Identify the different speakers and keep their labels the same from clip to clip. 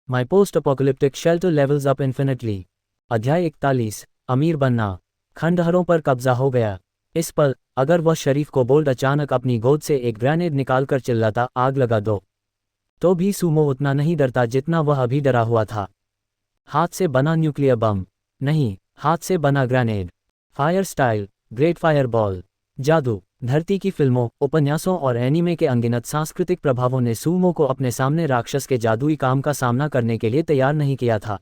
Speaker 1: My post apocalyptic shelter levels up infinitely. अध्याय 41। अमीर बनना। खंडहरों पर कब्जा हो गया। इस पल अगर वह शरीफ कोबोल्ड अचानक अपनी गोद से एक ग्रेनेड निकालकर चिल्लाता, आग लगा दो, तो भी सूमो उतना नहीं डरता जितना वह अभी डरा हुआ था। हाथ से बना न्यूक्लियर बम नहीं, हाथ से बना grenade. Fire style, great fire ball. जादू। धरती की फिल्मों, उपन्यासों और एनीमे के अनगिनत सांस्कृतिक प्रभावों ने सूमो को अपने सामने राक्षस के जादुई काम का सामना करने के लिए तैयार नहीं किया था।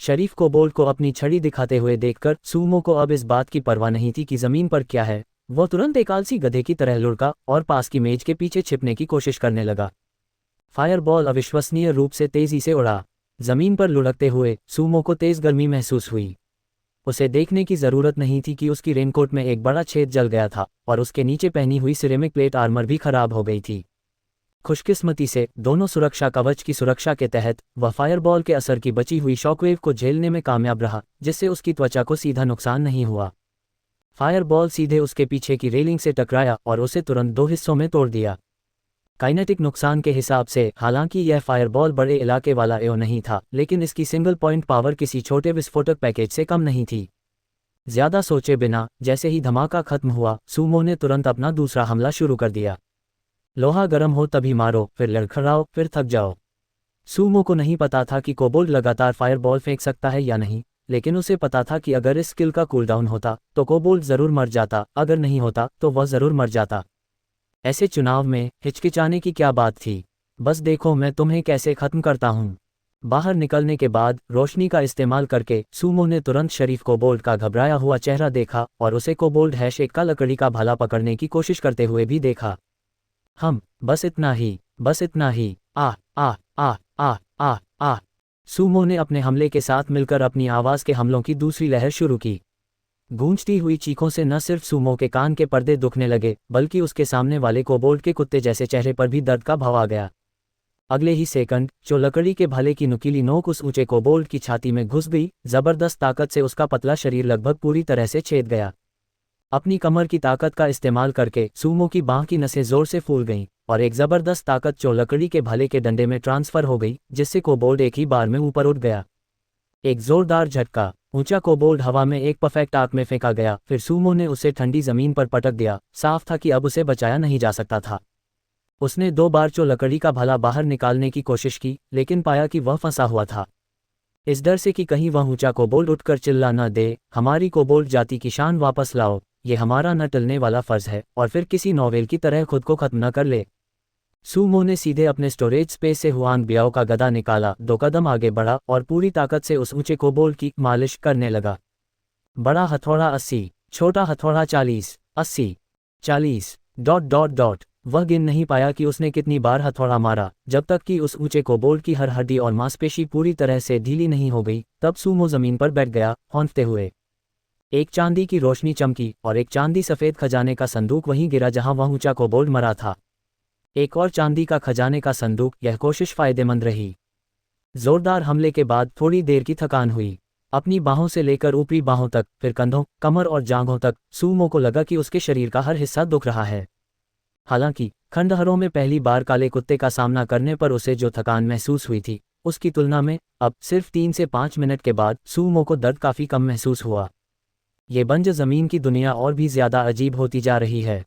Speaker 1: शरीफ कोबोल्ड को अपनी छड़ी दिखाते हुए देखकर सूमो को अब इस बात की परवाह नहीं थी कि जमीन पर क्या है। वह तुरंत एक आलसी गधे की तरह लुढ़का और पास की मेज के पीछे छिपने की कोशिश करने लगा। फायरबॉल अविश्वसनीय रूप से तेजी से उड़ा। जमीन पर लुढ़कते हुए सूमो को तेज गर्मी महसूस हुई। उसे देखने की जरूरत नहीं थी कि उसकी रेनकोट में एक बड़ा छेद जल गया था और उसके नीचे पहनी हुई सिरेमिक प्लेट आर्मर भी खराब हो गई थी। खुशकिस्मती से दोनों सुरक्षा कवच की सुरक्षा के तहत वह फायरबॉल के असर की बची हुई शॉकवेव को झेलने में कामयाब रहा, जिससे उसकी त्वचा को सीधा नुकसान नहीं हुआ। फायरबॉल सीधे उसके पीछे की रेलिंग से टकराया और उसे तुरंत दो हिस्सों में तोड़ दिया। काइनेटिक नुकसान के हिसाब से हालांकि यह फायरबॉल बड़े इलाके वाला एओ नहीं था, लेकिन इसकी सिंगल पॉइंट पावर किसी छोटे विस्फोटक पैकेज से कम नहीं थी। ज्यादा सोचे बिना जैसे ही धमाका खत्म हुआ, सूमो ने तुरंत अपना दूसरा हमला शुरू कर दिया। लोहा गर्म हो तभी मारो, फिर लड़खड़ाओ, फिर थक जाओ। सूमो को नहीं पता था कि कोबोल्ड लगातार फायरबॉल फेंक सकता है या नहीं, लेकिन उसे पता था कि अगर इस स्किल का कूलडाउन होता तो कोबोल्ड जरूर मर जाता, अगर नहीं होता तो वह जरूर मर जाता। ऐसे चुनाव में हिचकिचाने की क्या बात थी। बस देखो मैं तुम्हें कैसे खत्म करता हूं। बाहर निकलने के बाद रोशनी का इस्तेमाल करके सूमो ने तुरंत शरीफ कोबोल्ड का घबराया हुआ चेहरा देखा और उसे कोबोल्ड एक का लकड़ी का भाला पकड़ने की कोशिश करते हुए भी देखा। बस इतना ही, बस इतना ही। आ आ आ आ आ आ सूमो ने अपने हमले के साथ मिलकर अपनी आवाज के हमलों की दूसरी लहर शुरू की। गूंजती हुई चीखों से न सिर्फ सूमो के कान के पर्दे दुखने लगे, बल्कि उसके सामने वाले कोबोल्ड के कुत्ते जैसे चेहरे पर भी दर्द का भाव आ गया। अगले ही सेकंड जो लकड़ी के भाले की नुकीली नोक उस ऊंचे कोबोल्ड की छाती में घुस गई, जबरदस्त ताकत से उसका पतला शरीर लगभग पूरी तरह से छेद गया। अपनी कमर की ताकत का इस्तेमाल करके सूमो की बांह की नसें जोर से फूल गईं और एक जबरदस्त ताकत जो लकड़ी के भाले के डंडे में ट्रांसफर हो गई, जिससे कोबोल्ड एक ही बार में ऊपर उठ गया। एक जोरदार झटका, ऊंचा कोबोल्ड हवा में एक परफेक्ट आर्क में फेंका गया, फिर सूमो ने उसे ठंडी जमीन पर पटक दिया। साफ था कि अब उसे बचाया नहीं जा सकता था। उसने 2 बार जो लकड़ी का भाला बाहर निकालने की कोशिश की, लेकिन पाया कि वह फंसा हुआ था। इस डर से कि कहीं वह ऊंचा कोबोल्ड उठकर चिल्ला न दे, हमारी कोबोल्ड जाति की शान वापस लाओ, ये हमारा न टलने वाला फर्ज है, और फिर किसी नॉवेल की तरह खुद को खत्म न कर ले। सूमो ने सीधे अपने स्टोरेज स्पेस से हुआंग बियाओ का गदा निकाला, 2 कदम आगे बढ़ा और पूरी ताकत से उस ऊंचे कोबोल्ड की मालिश करने लगा। बड़ा हथौड़ा 80, छोटा हथौड़ा 40, 80, 40, ... वह गिन नहीं पाया कि उसने कितनी बार हथौड़ा मारा, जब तक कि उस ऊंचे कोबोल्ड की हर हड्डी और मांसपेशी पूरी तरह से ढीली नहीं हो गई। तब सूमो जमीन पर बैठ गया, हौंफते हुए। एक चांदी की रोशनी चमकी और एक चांदी सफेद खजाने का संदूक वहीं गिरा जहां वह ऊंचा कोबोल्ड मरा था। एक और चांदी का खजाने का संदूक। यह कोशिश फायदेमंद रही। जोरदार हमले के बाद थोड़ी देर की थकान हुई। अपनी बाहों से लेकर ऊपरी बाहों तक, फिर कंधों, कमर और जांघों तक, सूमो को लगा कि उसके शरीर का हर हिस्सा दुख रहा है। हालांकि खंडहरों में पहली बार काले कुत्ते का सामना करने पर उसे जो थकान महसूस हुई थी, उसकी तुलना में अब सिर्फ 3 से 5 मिनट के बाद सूमो को दर्द काफी कम महसूस हुआ। ये बंजर जमीन की दुनिया और भी ज्यादा अजीब होती जा रही है।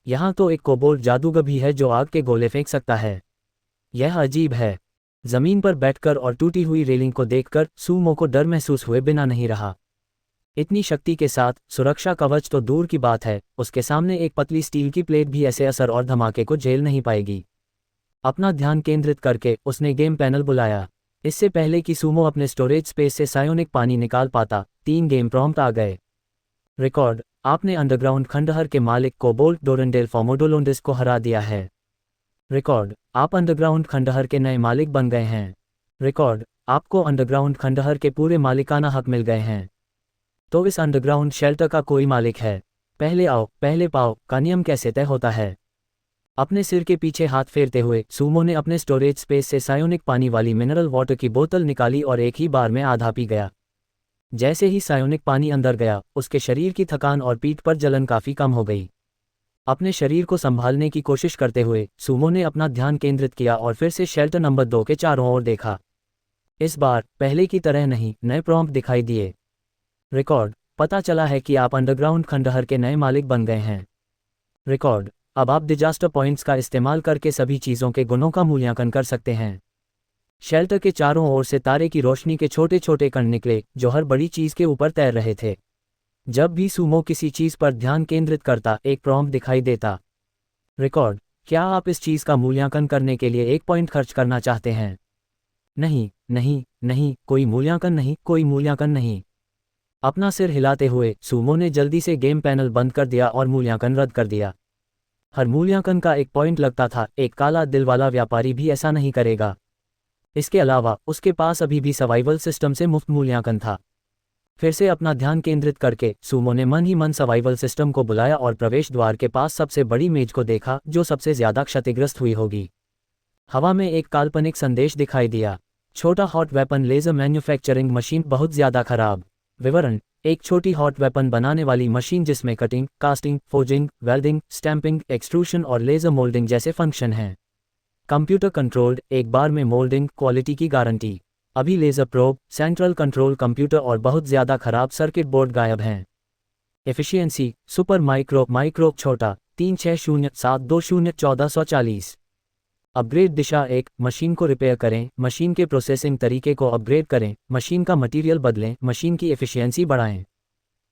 Speaker 1: यहाँ तो एक कोबोल्ड जादूगर भी है जो आग के गोले फेंक सकता है। यह अजीब है। जमीन पर बैठकर और टूटी हुई रेलिंग को देखकर सूमो को डर महसूस हुए बिना नहीं रहा। इतनी शक्ति के साथ सुरक्षा कवच तो दूर की बात है, उसके सामने एक पतली स्टील की प्लेट भी ऐसे असर और धमाके को झेल नहीं पाएगी। अपना ध्यान केंद्रित करके उसने गेम पैनल बुलाया। इससे पहले कि सूमो अपने स्टोरेज स्पेस से सायोनिक पानी निकाल पाता, 3 गेम प्रॉम्प्ट आ गए। रिकॉर्ड, आपने अंडरग्राउंड खंडहर के मालिक कोबोल्ड डोरेंडेल फोमोडोलोंडिस को हरा दिया है। रिकॉर्ड, आप अंडरग्राउंड खंडहर के नए मालिक बन गए हैं। रिकॉर्ड, आपको अंडरग्राउंड खंडहर के पूरे मालिकाना हक मिल गए हैं। तो इस अंडरग्राउंड शेल्टर का कोई मालिक है। पहले आओ पहले पाओ का नियम कैसे तय होता है। अपने सिर के पीछे हाथ फेरते हुए सूमो ने अपने स्टोरेज स्पेस से सायोनिक पानी वाली मिनरल वाटर की बोतल निकाली और एक ही बार में आधा पी गया। जैसे ही सायोनिक पानी अंदर गया, उसके शरीर की थकान और पीठ पर जलन काफी कम हो गई। अपने शरीर को संभालने की कोशिश करते हुए सूमो ने अपना ध्यान केंद्रित किया और फिर से शेल्टर नंबर 2 के चारों ओर देखा। इस बार पहले की तरह नहीं, नए प्रॉम्प्ट दिखाई दिए। रिकॉर्ड, पता चला है कि आप अंडरग्राउंड खंडहर के नए मालिक बन गए हैं। रिकॉर्ड, अब आप डिजास्टर पॉइंट्स का इस्तेमाल करके सभी चीज़ों के गुणों का मूल्यांकन कर सकते हैं। शेल्टर के चारों ओर से तारे की रोशनी के छोटे छोटे कण निकले जो हर बड़ी चीज़ के ऊपर तैर रहे थे। जब भी सूमो किसी चीज़ पर ध्यान केंद्रित करता, एक प्रॉम्प्ट दिखाई देता। रिकॉर्ड, क्या आप इस चीज़ का मूल्यांकन करने के लिए 1 पॉइंट खर्च करना चाहते हैं? नहीं, नहीं, नहीं, कोई मूल्यांकन नहीं, कोई मूल्यांकन नहीं। अपना सिर हिलाते हुए सूमो ने जल्दी से गेम पैनल बंद कर दिया और मूल्यांकन रद्द कर दिया। हर मूल्यांकन का 1 पॉइंट लगता था, एक काला दिल वाला व्यापारी भी ऐसा नहीं करेगा। इसके अलावा उसके पास अभी भी सर्वाइवल सिस्टम से मुफ्त मूल्यांकन था। फिर से अपना ध्यान केंद्रित करके सूमो ने मन ही मन सर्वाइवल सिस्टम को बुलाया और प्रवेश द्वार के पास सबसे बड़ी मेज को देखा जो सबसे ज्यादा क्षतिग्रस्त हुई होगी। हवा में एक काल्पनिक संदेश दिखाई दिया। छोटा hot weapon laser manufacturing machine बहुत ज्यादा खराब। विवरण, एक छोटी हॉट वेपन बनाने वाली मशीन जिसमें cutting, casting, forging, welding, stamping, extrusion और लेजर मोल्डिंग जैसे फंक्शन हैं। कंप्यूटर कंट्रोल्ड, एक बार में मोल्डिंग, क्वालिटी की गारंटी। अभी laser probe, central control computer और बहुत ज़्यादा खराब सर्किट बोर्ड गायब हैं। एफिशिएंसी, सुपर माइक्रो छोटा 36072014140। अपग्रेड दिशा 1, मशीन को रिपेयर करें, मशीन के प्रोसेसिंग तरीके को अपग्रेड करें, मशीन का मटेरियल बदलें, मशीन की एफिशिएंसी बढ़ाएं।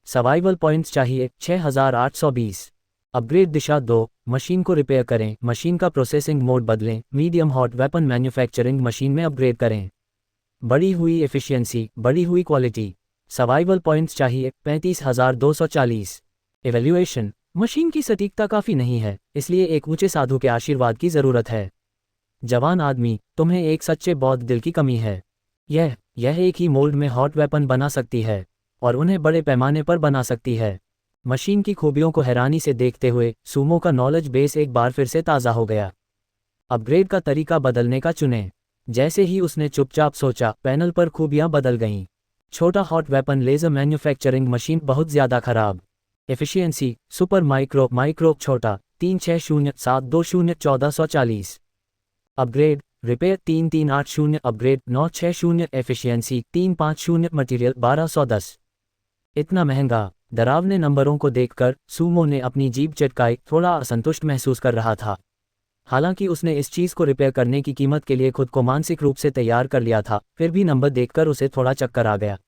Speaker 1: सर्वाइवल पॉइंट्स चाहिए 6820। अपग्रेड दिशा 2, मशीन को रिपेयर करें, मशीन का प्रोसेसिंग मोड बदलें, medium hot weapon manufacturing machine में अपग्रेड करें। बढ़ी हुई एफिशिएंसी, बढ़ी हुई क्वालिटी। सर्वाइवल पॉइंट्स चाहिए 35240। एवेल्युएशन, मशीन की सटीकता काफ़ी नहीं है, इसलिए एक ऊंचे साधु के आशीर्वाद की ज़रूरत है। जवान आदमी, तुम्हें एक सच्चे बौद्ध दिल की कमी है। यह एक ही मोल्ड में हॉट वेपन बना सकती है और उन्हें बड़े पैमाने पर बना सकती है। मशीन की खूबियों को हैरानी से देखते हुए सूमो का नॉलेज बेस एक बार फिर से ताज़ा हो गया। अपग्रेड का तरीका बदलने का चुनें। जैसे ही उसने चुपचाप सोचा, पैनल पर खूबियां बदल गईं। छोटा hot weapon laser manufacturing machine बहुत ज़्यादा खराब। एफिशिएंसी, सुपर माइक्रो छोटा 36072014140। Upgrade, repair 3380। Upgrade 960। Efficiency 350। Material 1210। इतना महंगा। डरावने नंबरों को देखकर सूमो ने अपनी जीभ चटकाई, थोड़ा असंतुष्ट महसूस कर रहा था। हालांकि उसने इस चीज़ को रिपेयर करने की कीमत के लिए खुद को मानसिक रूप से तैयार कर लिया था, फिर भी नंबर देखकर उसे थोड़ा चक्कर आ गया।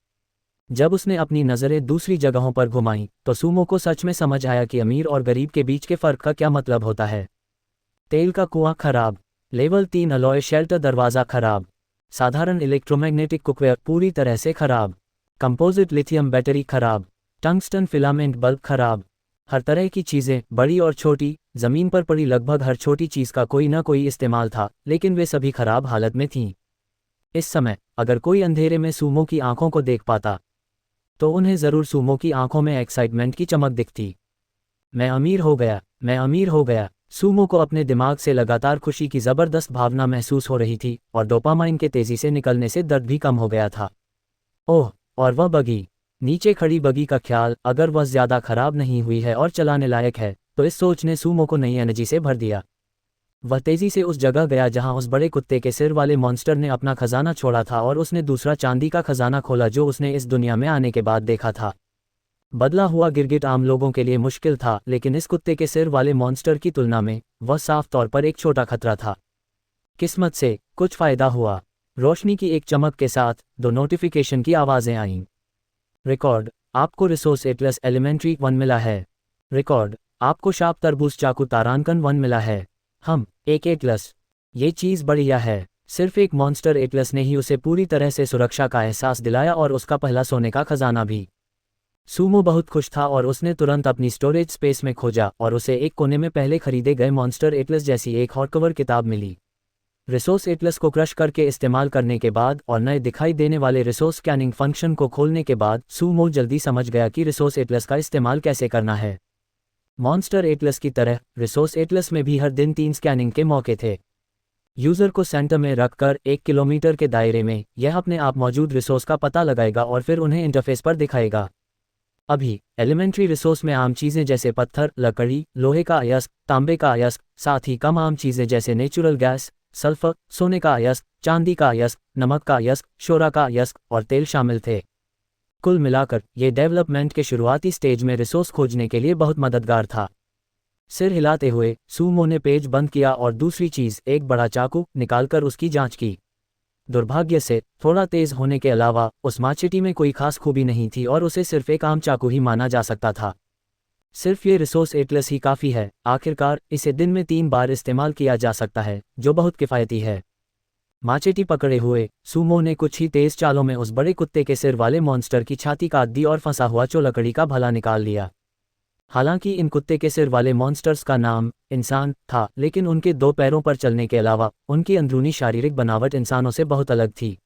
Speaker 1: जब उसने अपनी नज़रें दूसरी जगहों पर घुमाईं, तो सूमो को सच में समझ आया कि अमीर और गरीब के बीच के फ़र्क का क्या मतलब होता है। तेल का कुआं खराब। लेवल 3 अलॉय शेल्टर दरवाज़ा खराब। साधारण इलेक्ट्रोमैग्नेटिक कुकवेयर पूरी तरह से खराब। कंपोजिट लिथियम बैटरी खराब। टंगस्टन फिलामेंट बल्ब खराब। हर तरह की चीज़ें, बड़ी और छोटी, ज़मीन पर पड़ी लगभग हर छोटी चीज़ का कोई ना कोई इस्तेमाल था, लेकिन वे सभी खराब हालत में थीं। इस समय अगर कोई अंधेरे में सूमो की आंखों को देख पाता, तो उन्हें ज़रूर सूमो की आंखों में एक्साइटमेंट की चमक दिखती। मैं अमीर हो गया, मैं अमीर हो गया। सूमो को अपने दिमाग से लगातार खुशी की ज़बरदस्त भावना महसूस हो रही थी और डोपामाइन के तेज़ी से निकलने से दर्द भी कम हो गया था। ओह, और वह बगी, नीचे खड़ी बगी का ख्याल, अगर वह ज़्यादा खराब नहीं हुई है और चलाने लायक है, तो इस सोच ने सूमो को नई एनर्जी से भर दिया। वह तेज़ी से उस जगह गया जहां उस बड़े कुत्ते के सिर वाले मॉन्स्टर ने अपना खजाना छोड़ा था और उसने दूसरा चांदी का खजाना खोला जो उसने इस दुनिया में आने के बाद देखा था। बदला हुआ गिरगिट आम लोगों के लिए मुश्किल था, लेकिन इस कुत्ते के सिर वाले मॉन्स्टर की तुलना में वह साफ तौर पर एक छोटा खतरा था। किस्मत से कुछ फ़ायदा हुआ। रोशनी की एक चमक के साथ 2 नोटिफिकेशन की आवाज़ें आईं। रिकॉर्ड, आपको रिसोर्स एटलस एलिमेंट्री 1 मिला है। रिकॉर्ड, आपको शार्प तरबूज चाकू तारांकन 1 मिला है। एक एटलस। ये चीज़ बढ़िया है। सिर्फ एक मॉन्स्टर एटलस ने ही उसे पूरी तरह से सुरक्षा का एहसास दिलाया और उसका पहला सोने का खजाना भी। सूमो बहुत खुश था और उसने तुरंत अपनी स्टोरेज स्पेस में खोजा और उसे एक कोने में पहले खरीदे गए मॉन्स्टर एटलस जैसी एक हॉटकवर किताब मिली। रिसोर्स एटलस को क्रश करके इस्तेमाल करने के बाद और नए दिखाई देने वाले रिसोर्स स्कैनिंग फंक्शन को खोलने के बाद सूमो जल्दी समझ गया कि रिसोर्स एटलस का इस्तेमाल कैसे करना है। मॉन्स्टर एटलस की तरह रिसोर्स एटलस में भी हर दिन 3 स्कैनिंग के मौके थे। यूज़र को सेंटर में रखकर 1 किलोमीटर के दायरे में यह अपने आप मौजूद रिसोर्स का पता लगाएगा और फिर उन्हें इंटरफेस पर दिखाएगा। अभी एलिमेंट्री रिसोर्स में आम चीज़ें जैसे पत्थर, लकड़ी, लोहे का अयस्क, तांबे का अयस्क, साथ ही कम आम चीज़ें जैसे नेचुरल गैस, सल्फर, सोने का अयस्क, चांदी का अयस्क, नमक का अयस्क, शोरा का अयस्क और तेल शामिल थे। कुल मिलाकर ये डेवलपमेंट के शुरुआती स्टेज में रिसोर्स खोजने के लिए बहुत मददगार था। सिर हिलाते हुए सूमो ने पेज बंद किया और दूसरी चीज, एक बड़ा चाकू, निकालकर उसकी जांच की। दुर्भाग्य से थोड़ा तेज होने के अलावा उस माचेटी में कोई खास खूबी नहीं थी और उसे सिर्फ एक आम चाकू ही माना जा सकता था। सिर्फ ये रिसोर्स एटलस ही काफ़ी है। आखिरकार इसे दिन में 3 बार इस्तेमाल किया जा सकता है, जो बहुत किफ़ायती है। माचेटी पकड़े हुए सूमो ने कुछ ही तेज चालों में उस बड़े कुत्ते के सिर वाले मॉन्स्टर की छाती काट दी और फंसा हुआ चोलकड़ी का भला निकाल लिया। हालांकि इन कुत्ते के सिर वाले मॉन्स्टर्स का नाम इंसान था, लेकिन उनके 2 पैरों पर चलने के अलावा उनकी अंदरूनी शारीरिक बनावट इंसानों से बहुत अलग थी।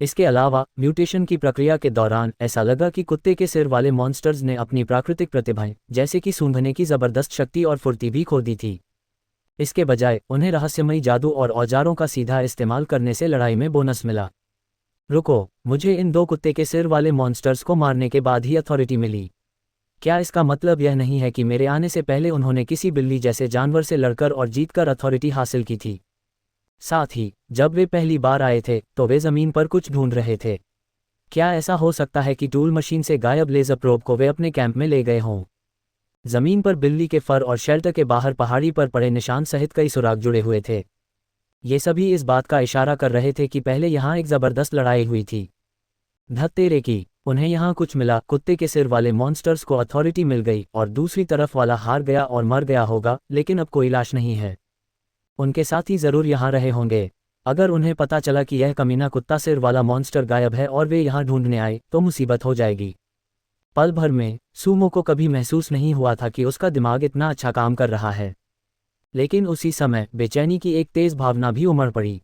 Speaker 1: इसके अलावा म्यूटेशन की प्रक्रिया के दौरान ऐसा लगा कि कुत्ते के सिर वाले मॉन्स्टर्स ने अपनी प्राकृतिक प्रतिभाएं, जैसे कि सूंघने की ज़बरदस्त शक्ति और फुर्ती भी खो दी थी। इसके बजाय उन्हें रहस्यमयी जादू और औजारों का सीधा इस्तेमाल करने से लड़ाई में बोनस मिला। रुको, मुझे इन 2 कुत्ते के सिर वाले मॉन्स्टर्स को मारने के बाद ही अथॉरिटी मिली। क्या इसका मतलब यह नहीं है कि मेरे आने से पहले उन्होंने किसी बिल्ली जैसे जानवर से लड़कर और जीतकर अथॉरिटी हासिल की थी? साथ ही जब वे पहली बार आए थे तो वे ज़मीन पर कुछ ढूंढ रहे थे। क्या ऐसा हो सकता है कि टूल मशीन से गायब लेज़र प्रोब को वे अपने कैंप में ले गए हों? ज़मीन पर बिल्ली के फर और शेल्टर के बाहर पहाड़ी पर पड़े निशान सहित कई सुराग जुड़े हुए थे। ये सभी इस बात का इशारा कर रहे थे कि पहले यहाँ एक ज़बरदस्त लड़ाई हुई थी। धत तेरे की, उन्हें यहाँ कुछ मिला। कुत्ते के सिर वाले मॉन्स्टर्स को अथॉरिटी मिल गई और दूसरी तरफ वाला हार गया और मर गया होगा, लेकिन अब कोई लाश नहीं है। उनके साथी ज़रूर यहाँ रहे होंगे। अगर उन्हें पता चला कि यह कमीना कुत्ता सिर वाला मॉन्स्टर गायब है और वे यहाँ ढूंढने आए तो मुसीबत हो जाएगी। पल भर में सूमो को कभी महसूस नहीं हुआ था कि उसका दिमाग इतना अच्छा काम कर रहा है, लेकिन उसी समय बेचैनी की एक तेज़ भावना भी उमड़ पड़ी।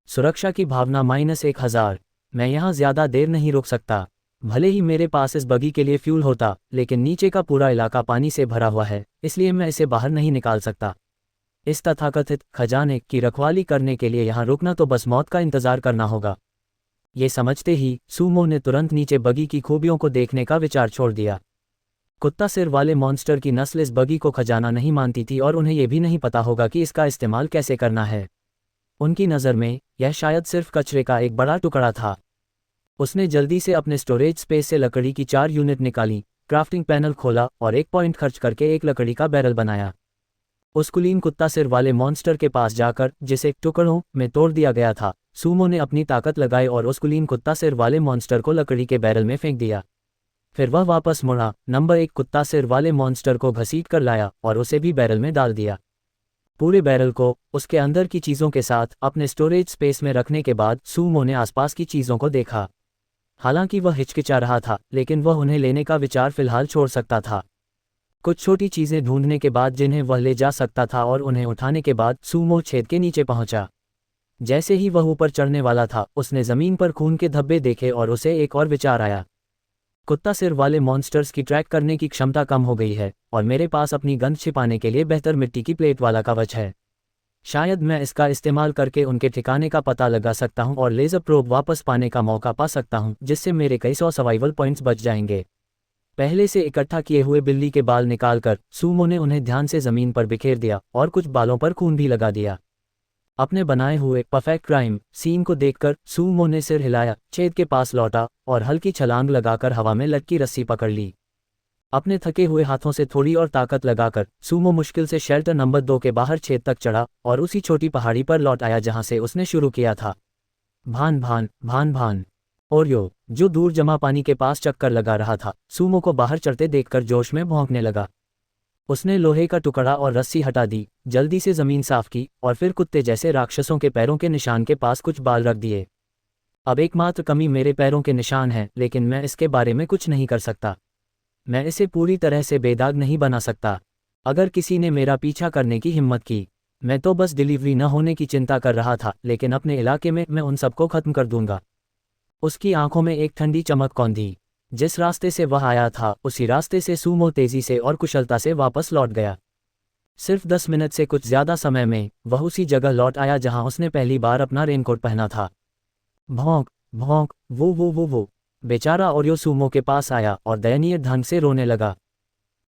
Speaker 1: सुरक्षा की भावना -1000। मैं यहाँ ज़्यादा देर नहीं रुक सकता। भले ही मेरे पास इस बगी के लिए फ्यूल होता, लेकिन नीचे का पूरा इलाका पानी से भरा हुआ है, इसलिए मैं इसे बाहर नहीं निकाल सकता। इस तथाकथित खजाने की रखवाली करने के लिए यहाँ रुकना तो बस मौत का इंतजार करना होगा। ये समझते ही सूमो ने तुरंत नीचे बगी की खूबियों को देखने का विचार छोड़ दिया। कुत्ता सिर वाले मॉन्स्टर की नस्ल इस बगी को खजाना नहीं मानती थी और उन्हें यह भी नहीं पता होगा कि इसका इस्तेमाल कैसे करना है। उनकी नज़र में यह शायद सिर्फ कचरे का एक बड़ा टुकड़ा था। उसने जल्दी से अपने स्टोरेज स्पेस से लकड़ी की 4 यूनिट निकाली, क्राफ्टिंग पैनल खोला और 1 पॉइंट खर्च करके एक लकड़ी का बैरल बनाया। उस कुलीन कुत्ता सिर वाले मॉन्स्टर के पास जाकर, जिसे टुकड़ों में तोड़ दिया गया था, सूमो ने अपनी ताकत लगाई और उस कुलीन कुत्ता सिर वाले मॉन्स्टर को लकड़ी के बैरल में फेंक दिया। फिर वह वापस मुड़ा, नंबर 1 कुत्ता सिर वाले मॉन्स्टर को घसीट कर लाया और उसे भी बैरल में डाल दिया। पूरे बैरल को उसके अंदर की चीज़ों के साथ अपने स्टोरेज स्पेस में रखने के बाद सूमो ने आसपास की चीज़ों को देखा। हालांकि वह हिचकिचा रहा था, लेकिन वह उन्हें लेने का विचार फिलहाल छोड़ सकता था। कुछ छोटी चीज़ें ढूंढने के बाद जिन्हें वह ले जा सकता था और उन्हें उठाने के बाद सूमो छेद के नीचे पहुंचा। जैसे ही वह ऊपर चढ़ने वाला था, उसने ज़मीन पर खून के धब्बे देखे और उसे एक और विचार आया। कुत्ता सिर वाले मॉन्स्टर्स की ट्रैक करने की क्षमता कम हो गई है और मेरे पास अपनी गंध छिपाने के लिए बेहतर मिट्टी की प्लेट वाला कवच है। शायद मैं इसका इस्तेमाल करके उनके ठिकाने का पता लगा सकता हूं और लेज़र प्रोब वापस पाने का मौका पा सकता हूं, जिससे मेरे कई 100 सर्वाइवल पॉइंट्स बच जाएंगे। पहले से इकट्ठा किए हुए बिल्ली के बाल निकालकर सूमो ने उन्हें ध्यान से ज़मीन पर बिखेर दिया और कुछ बालों पर खून भी लगा दिया। अपने बनाए हुए परफेक्ट क्राइम सीन को देखकर सूमो ने सिर हिलाया, छेद के पास लौटा और हल्की छलांग लगाकर हवा में लटकी रस्सी पकड़ ली। अपने थके हुए हाथों से थोड़ी और ताकत लगाकर सूमो मुश्किल से शेल्टर नंबर 2 के बाहर छेद तक चढ़ा और उसी छोटी पहाड़ी पर लौट आया जहां से उसने शुरू किया था। भान भान भान भान। ओरियो, जो दूर जमा पानी के पास चक्कर लगा रहा था, सूमो को बाहर चढ़ते देखकर जोश में भौंकने लगा। उसने लोहे का टुकड़ा और रस्सी हटा दी, जल्दी से ज़मीन साफ की और फिर कुत्ते जैसे राक्षसों के पैरों के निशान के पास कुछ बाल रख दिए। अब एकमात्र कमी मेरे पैरों के निशान हैं, लेकिन मैं इसके बारे में कुछ नहीं कर सकता। मैं इसे पूरी तरह से बेदाग नहीं बना सकता। अगर किसी ने मेरा पीछा करने की हिम्मत की, मैं तो बस डिलीवरी न होने की चिंता कर रहा था, लेकिन अपने इलाके में मैं उन सबको ख़त्म कर दूंगा। उसकी आंखों में एक ठंडी चमक कौंधी। जिस रास्ते से वह आया था, उसी रास्ते से सूमो तेजी से और कुशलता से वापस लौट गया। सिर्फ 10 मिनट से कुछ ज़्यादा समय में वह उसी जगह लौट आया जहां उसने पहली बार अपना रेनकोट पहना था। भौंक भौंक, वो बेचारा ओरियो सूमो के पास आया और दयनीय ढंग से रोने लगा।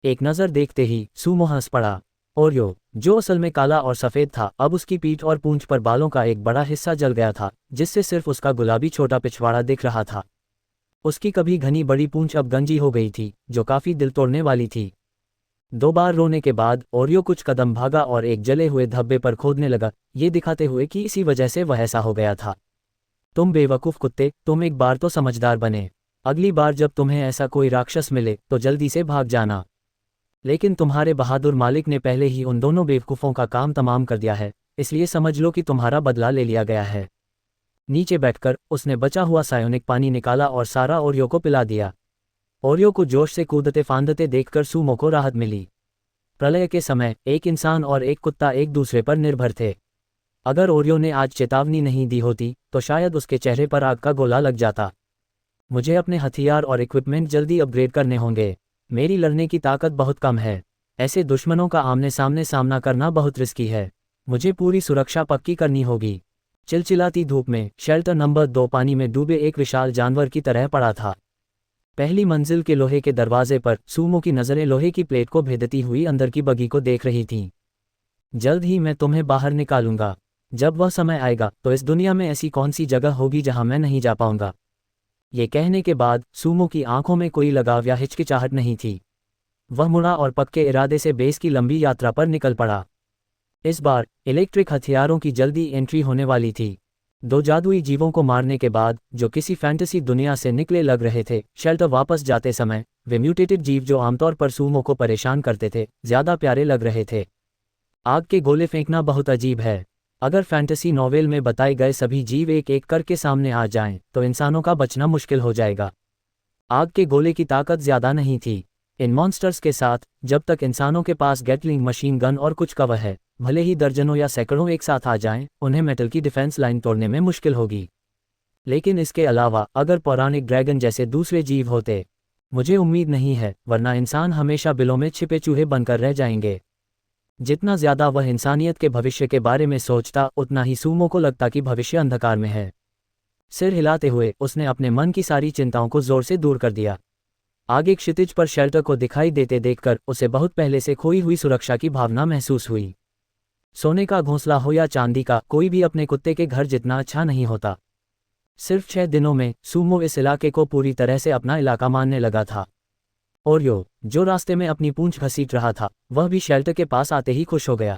Speaker 1: एक नज़र देखते ही सूमो हंस पड़ा। ओरियो, जो असल में काला और सफ़ेद था, अब उसकी पीठ और पूंछ पर बालों का एक बड़ा हिस्सा जल गया था, जिससे सिर्फ उसका गुलाबी छोटा पिछवाड़ा दिख रहा था। उसकी कभी घनी बड़ी पूंछ अब गंजी हो गई थी, जो काफ़ी दिल तोड़ने वाली थी। 2 बार रोने के बाद ओरियो कुछ कदम भागा और एक जले हुए धब्बे पर खोदने लगा, ये दिखाते हुए कि इसी वजह से वह ऐसा हो गया था। तुम बेवकूफ़ कुत्ते, तुम एक बार तो समझदार बने। अगली बार जब तुम्हें ऐसा कोई राक्षस मिले तो जल्दी से भाग जाना। लेकिन तुम्हारे बहादुर मालिक ने पहले ही उन दोनों बेवकूफ़ों का काम तमाम कर दिया है, इसलिए समझ लो कि तुम्हारा बदला ले लिया गया है। नीचे बैठकर उसने बचा हुआ सायोनिक पानी निकाला और सारा ओरियो को पिला दिया। ओरियो को जोश से कूदते फांदते देखकर सूमो को राहत मिली। प्रलय के समय एक इंसान और एक कुत्ता एक दूसरे पर निर्भर थे। अगर ओरियो ने आज चेतावनी नहीं दी होती तो शायद उसके चेहरे पर आग का गोला लग जाता। मुझे अपने हथियार और इक्विपमेंट जल्दी अपग्रेड करने होंगे। मेरी लड़ने की ताकत बहुत कम है। ऐसे दुश्मनों का आमने सामने सामना करना बहुत रिस्की है। मुझे पूरी सुरक्षा पक्की करनी होगी। चिलचिलाती धूप में शेल्टर नंबर 2 पानी में डूबे एक विशाल जानवर की तरह पड़ा था। पहली मंजिल के लोहे के दरवाजे पर सूमो की नज़रें लोहे की प्लेट को भेदती हुई अंदर की बगी को देख रही थीं। जल्द ही मैं तुम्हें बाहर निकालूंगा। जब वह समय आएगा तो इस दुनिया में ऐसी कौन सी जगह होगी जहां मैं नहीं जा पाऊंगा। ये कहने के बाद सूमो की आंखों में कोई लगाव या हिचकिचाहट नहीं थी। वह मुड़ा और पक्के इरादे से बेस की लंबी यात्रा पर निकल पड़ा। इस बार इलेक्ट्रिक हथियारों की जल्दी एंट्री होने वाली थी। 2 जादुई जीवों को मारने के बाद जो किसी फैंटेसी दुनिया से निकले लग रहे थे, शेल्टर वापस जाते समय वे म्यूटेटेड जीव जो आमतौर पर सूमो को परेशान करते थे, ज़्यादा प्यारे लग रहे थे। आग के गोले फेंकना बहुत अजीब है। अगर फैंटेसी नॉवेल में बताए गए सभी जीव एक एक करके सामने आ जाएं, तो इंसानों का बचना मुश्किल हो जाएगा। आग के गोले की ताकत ज़्यादा नहीं थी। इन मॉन्स्टर्स के साथ, जब तक इंसानों के पास गैटलिंग मशीन गन और कुछ कवर है, भले ही दर्जनों या सैकड़ों एक साथ आ जाएं, उन्हें मेटल की डिफेंस लाइन तोड़ने में मुश्किल होगी। लेकिन इसके अलावा अगर पौराणिक ड्रैगन जैसे दूसरे जीव होते, मुझे उम्मीद नहीं है, वरना इंसान हमेशा बिलों में छिपे चूहे बनकर रह जाएंगे। जितना ज़्यादा वह इंसानियत के भविष्य के बारे में सोचता, उतना ही सूमो को लगता कि भविष्य अंधकार में है। सिर हिलाते हुए उसने अपने मन की सारी चिंताओं को जोर से दूर कर दिया। आगे क्षितिज पर शेल्टर को दिखाई देते देखकर उसे बहुत पहले से खोई हुई सुरक्षा की भावना महसूस हुई। सोने का घोंसला हो या चांदी का, कोई भी अपने कुत्ते के घर जितना अच्छा नहीं होता। सिर्फ 6 दिनों में सूमो इस इलाके को पूरी तरह से अपना इलाका मानने लगा था। ओरियो, जो रास्ते में अपनी पूंछ घसीट रहा था, वह भी शेल्टर के पास आते ही खुश हो गया।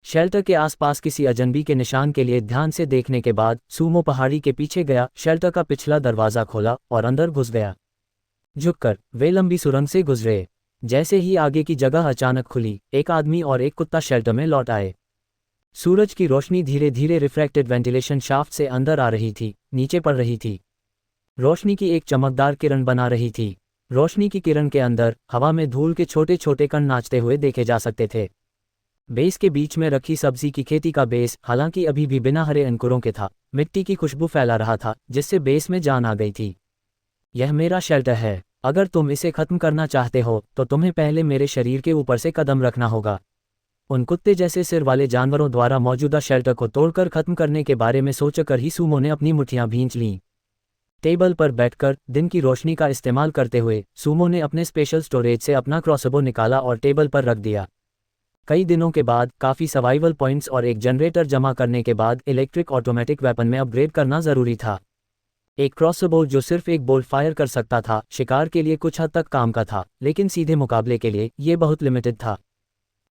Speaker 1: शेल्टर के आसपास किसी अजनबी के निशान के लिए ध्यान से देखने के बाद सूमो पहाड़ी के पीछे गया, शेल्टर का पिछला दरवाज़ा खोला और अंदर घुस गया। झुककर वे लंबी सुरंग से गुजरे। जैसे ही आगे की जगह अचानक खुली, एक आदमी और एक कुत्ता शेल्टर में लौट आए। सूरज की रोशनी धीरे धीरे रिफ्रैक्टेड वेंटिलेशन शाफ्ट से अंदर आ रही थी, नीचे पड़ रही थी। रोशनी की एक चमकदार किरण बना रही थी। रोशनी की किरण के अंदर हवा में धूल के छोटे छोटे कण नाचते हुए देखे जा सकते थे। बेस के बीच में रखी सब्जी की खेती का बेस, हालांकि अभी भी बिना हरे अंकुरों के था, मिट्टी की खुशबू फैला रहा था, जिससे बेस में जान आ गई थी। यह मेरा शेल्टर है। अगर तुम इसे खत्म करना चाहते हो तो तुम्हें पहले मेरे शरीर के ऊपर से कदम रखना होगा। उन कुत्ते जैसे सिर वाले जानवरों द्वारा मौजूदा शेल्टर को तोड़कर खत्म करने के बारे में सोचकर ही सूमो ने अपनी मुट्ठियां भींच लीं। टेबल पर बैठकर दिन की रोशनी का इस्तेमाल करते हुए सूमो ने अपने स्पेशल स्टोरेज से अपना क्रॉसबो निकाला और टेबल पर रख दिया। कई दिनों के बाद काफ़ी सर्वाइवल पॉइंट्स और एक जनरेटर जमा करने के बाद इलेक्ट्रिक ऑटोमेटिक वेपन में अपग्रेड करना ज़रूरी था। एक क्रॉसबो जो सिर्फ एक बोल्ट फायर कर सकता था, शिकार के लिए कुछ हद तक काम का था, लेकिन सीधे मुकाबले के लिए ये बहुत लिमिटेड था।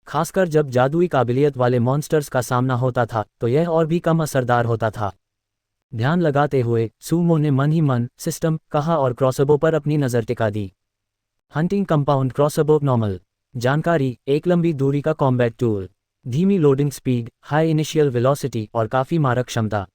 Speaker 1: खासकर जब जादुई काबिलियत वाले मॉन्स्टर्स का सामना होता था तो यह और भी कम असरदार होता था। ध्यान लगाते हुए सूमो ने मन ही मन सिस्टम कहा और क्रॉसबो पर अपनी नज़र टिका दी। Hunting compound crossbow normal. जानकारी, एक लंबी दूरी का कॉम्बैट टूल, धीमी loading speed, high initial velocity और काफ़ी मारक क्षमता।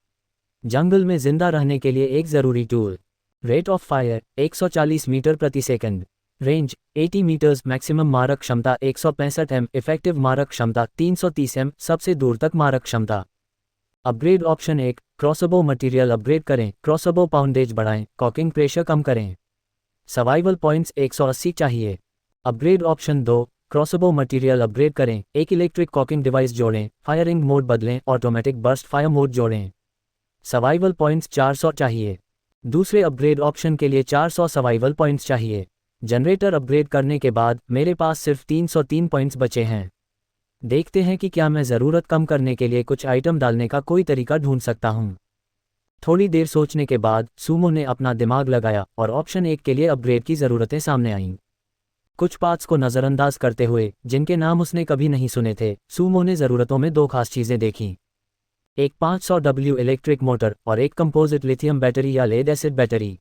Speaker 1: जंगल में जिंदा रहने के लिए एक ज़रूरी tool. Rate of fire 140 metre प्रति सेकंड। Range 80 metres. मैक्सिमम मारक क्षमता 165 एम। इफेक्टिव मारक क्षमता 330 एम। सबसे दूर तक मारक क्षमता। Upgrade option 1, crossbow material upgrade करें, क्रॉसबो पाउंडेज बढ़ाएं, कॉकिंग प्रेशर कम करें। सर्वाइवल पॉइंट्स 180 चाहिए। Upgrade option 2, crossbow material upgrade करें, एक इलेक्ट्रिक कॉकिंग डिवाइस जोड़ें, फायरिंग मोड बदलें, ऑटोमेटिक बर्स्ट फायर मोड जोड़ें। सर्वाइवल पॉइंट्स 400 चाहिए। दूसरे अपग्रेड ऑप्शन के लिए 400 सर्वाइवल पॉइंट्स चाहिए। जनरेटर अपग्रेड करने के बाद मेरे पास सिर्फ 303 पॉइंट्स बचे हैं। देखते हैं कि क्या मैं ज़रूरत कम करने के लिए कुछ आइटम डालने का कोई तरीका ढूंढ सकता हूँ। थोड़ी देर सोचने के बाद सूमो ने अपना दिमाग लगाया और ऑप्शन 1 के लिए अपग्रेड की ज़रूरतें सामने आईं। कुछ पार्ट्स को नज़रअंदाज करते हुए, जिनके नाम उसने कभी नहीं सुने थे, सूमो ने ज़रूरतों में दो खास चीज़ें देखीं। एक 500W इलेक्ट्रिक मोटर और एक कंपोजिट लिथियम बैटरी या लेड एसिड बैटरी।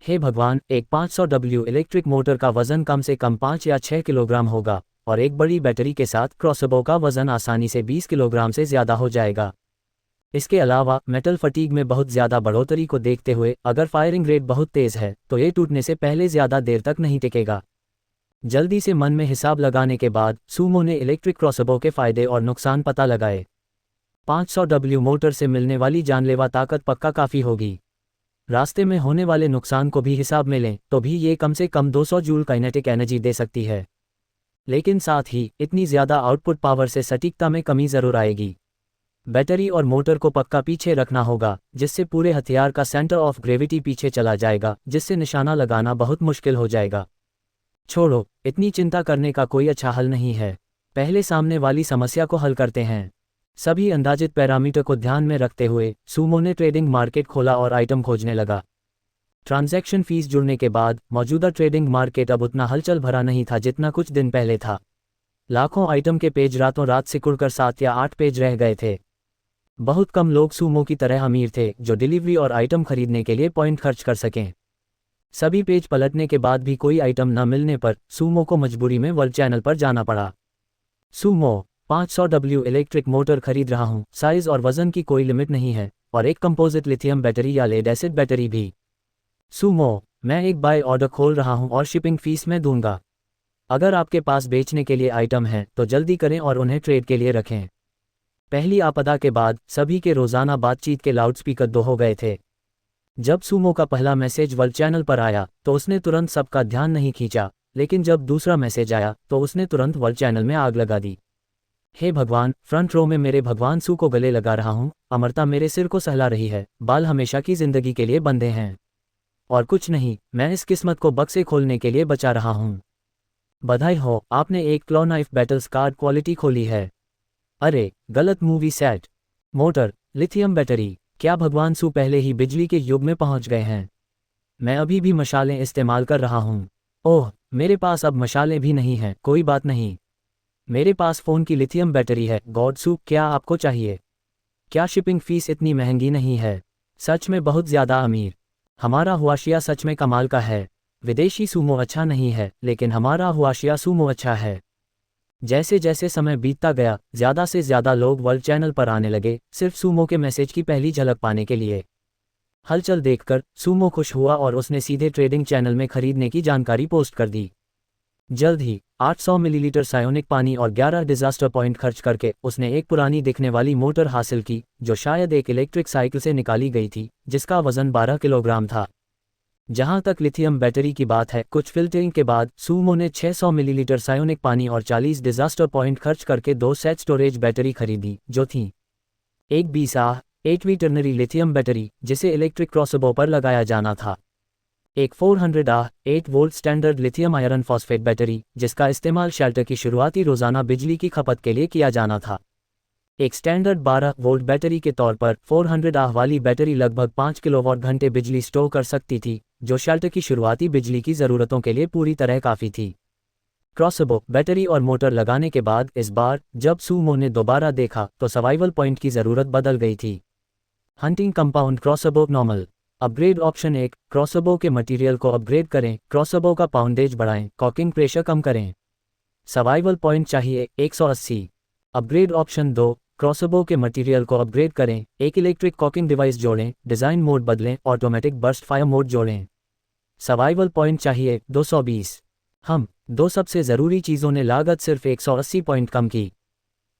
Speaker 1: हे भगवान, एक 500W इलेक्ट्रिक मोटर का वजन कम से कम 5 या 6 किलोग्राम होगा, और एक बड़ी बैटरी के साथ क्रॉसबो का वजन आसानी से 20 किलोग्राम से ज़्यादा हो जाएगा। इसके अलावा मेटल फटीग में बहुत ज़्यादा बढ़ोतरी को देखते हुए, अगर फायरिंग रेट बहुत तेज़ है तो ये टूटने से पहले ज़्यादा देर तक नहीं टिकेगा। जल्दी से मन में हिसाब लगाने के बाद सूमो ने इलेक्ट्रिक क्रॉसबो के फ़ायदे और नुकसान पता लगाए। 500W मोटर से मिलने वाली जानलेवा ताकत पक्का काफ़ी होगी। रास्ते में होने वाले नुकसान को भी हिसाब में लें तो भी ये कम से कम 200 जूल काइनेटिक एनर्जी दे सकती है। लेकिन साथ ही इतनी ज़्यादा आउटपुट पावर से सटीकता में कमी ज़रूर आएगी। बैटरी और मोटर को पक्का पीछे रखना होगा, जिससे पूरे हथियार का सेंटर ऑफ ग्रेविटी पीछे चला जाएगा, जिससे निशाना लगाना बहुत मुश्किल हो जाएगा। छोड़ो, इतनी चिंता करने का कोई अच्छा हल नहीं है। पहले सामने वाली समस्या को हल करते हैं। सभी अंदाजित पैरामीटर को ध्यान में रखते हुए सूमो ने ट्रेडिंग मार्केट खोला और आइटम खोजने लगा। ट्रांजैक्शन फीस जुड़ने के बाद मौजूदा ट्रेडिंग मार्केट अब उतना हलचल भरा नहीं था जितना कुछ दिन पहले था। लाखों आइटम के पेज रातों रात सिकुड़कर 7 या 8 पेज रह गए थे। बहुत कम लोग सूमो की तरह अमीर थे जो डिलीवरी और आइटम खरीदने के लिए पॉइंट खर्च कर सकें। सभी पेज पलटने के बाद भी कोई आइटम न मिलने पर सूमो को मजबूरी में वर्ल्ड चैनल पर जाना पड़ा। सूमो, 500W इलेक्ट्रिक मोटर खरीद रहा हूँ, साइज और वजन की कोई लिमिट नहीं है, और एक कंपोजिट लिथियम बैटरी या लेड एसिड बैटरी भी। सूमो, मैं एक बाय ऑर्डर खोल रहा हूँ और शिपिंग फीस मैं दूंगा। अगर आपके पास बेचने के लिए आइटम हैं तो जल्दी करें और उन्हें ट्रेड के लिए रखें। पहली आपदा के बाद सभी के रोज़ाना बातचीत के लाउडस्पीकर दो हो गए थे। जब सूमो का पहला मैसेज वर्ल्ड चैनल पर आया तो उसने तुरंत सबका ध्यान नहीं खींचा, लेकिन जब दूसरा मैसेज आया तो उसने तुरंत वर्ल्ड चैनल में आग लगा दी। हे भगवान, फ्रंट रो में मेरे भगवान सू को गले लगा रहा हूँ, अमरता मेरे सिर को सहला रही है, बाल हमेशा की जिंदगी के लिए बंधे हैं। और कुछ नहीं, मैं इस किस्मत को बक्से खोलने के लिए बचा रहा हूँ। बधाई हो, आपने एक claw knife battle scar quality खोली है। अरे, गलत movie set. Motor, lithium battery, क्या भगवान सू पहले ही बिजली के युग में पहुंच गए हैं? मैं अभी भी मशालें इस्तेमाल कर रहा हूँ। ओह, मेरे पास अब मशालें भी नहीं हैं, कोई बात नहीं। मेरे पास फ़ोन की लिथियम बैटरी है। गॉड सू, क्या आपको चाहिए? क्या शिपिंग फीस इतनी महंगी नहीं है? सच में बहुत ज़्यादा अमीर। हमारा हुआशिया सच में कमाल का है। विदेशी सूमो अच्छा नहीं है, लेकिन हमारा हुआशिया सूमो अच्छा है। जैसे जैसे समय बीतता गया, ज़्यादा से ज़्यादा लोग वर्ल्ड चैनल पर आने लगे, सिर्फ सूमो के मैसेज की पहली झलक पाने के लिए। हलचल देखकर सूमो खुश हुआ और उसने सीधे ट्रेडिंग चैनल में खरीदने की जानकारी पोस्ट कर दी। जल्द ही 800 मिलीलीटर सायोनिक पानी और 11 डिजास्टर पॉइंट खर्च करके उसने एक पुरानी दिखने वाली मोटर हासिल की, जो शायद एक इलेक्ट्रिक साइकिल से निकाली गई थी, जिसका वजन 12 किलोग्राम था। जहां तक लिथियम बैटरी की बात है, कुछ फिल्टरिंग के बाद सूमो ने 600 मिलीलीटर सायोनिक पानी और 40 डिजास्टर पॉइंट खर्च करके 2 सेट स्टोरेज बैटरी खरीदी, जो थी एक 20Ah 8V ternary lithium battery, जिसे इलेक्ट्रिक क्रॉसबो पर लगाया जाना था, एक 400Ah 8 volt standard lithium iron phosphate battery, जिसका इस्तेमाल शेल्टर की शुरुआती रोजाना बिजली की खपत के लिए किया जाना था, एक स्टैंडर्ड 12 वोल्ट बैटरी के तौर पर 400Ah वाली बैटरी लगभग 5 किलोवाट घंटे बिजली स्टोर कर सकती थी, जो शेल्टर की शुरुआती बिजली की ज़रूरतों के लिए पूरी तरह काफ़ी थी। क्रॉसबो, बैटरी और मोटर लगाने के बाद इस बार जब सूमो ने दोबारा देखा तो सर्वाइवल पॉइंट की ज़रूरत बदल गई थी। Hunting compound crossbow normal upgrade option 1, crossbow के मटेरियल को अपग्रेड करें, क्रॉसबो का पाउंडेज बढ़ाएं, कॉकिंग प्रेशर कम करें। सर्वाइवल पॉइंट चाहिए 180। अपग्रेड ऑप्शन 2, क्रॉसबो के मटेरियल को अपग्रेड करें, एक इलेक्ट्रिक कॉकिंग डिवाइस जोड़ें, डिज़ाइन मोड बदलें, ऑटोमेटिक बर्स्ट फायर मोड जोड़ें। सर्वाइवल पॉइंट चाहिए 220। हम दो सबसे ज़रूरी चीज़ों ने लागत सिर्फ 180 पॉइंट कम की।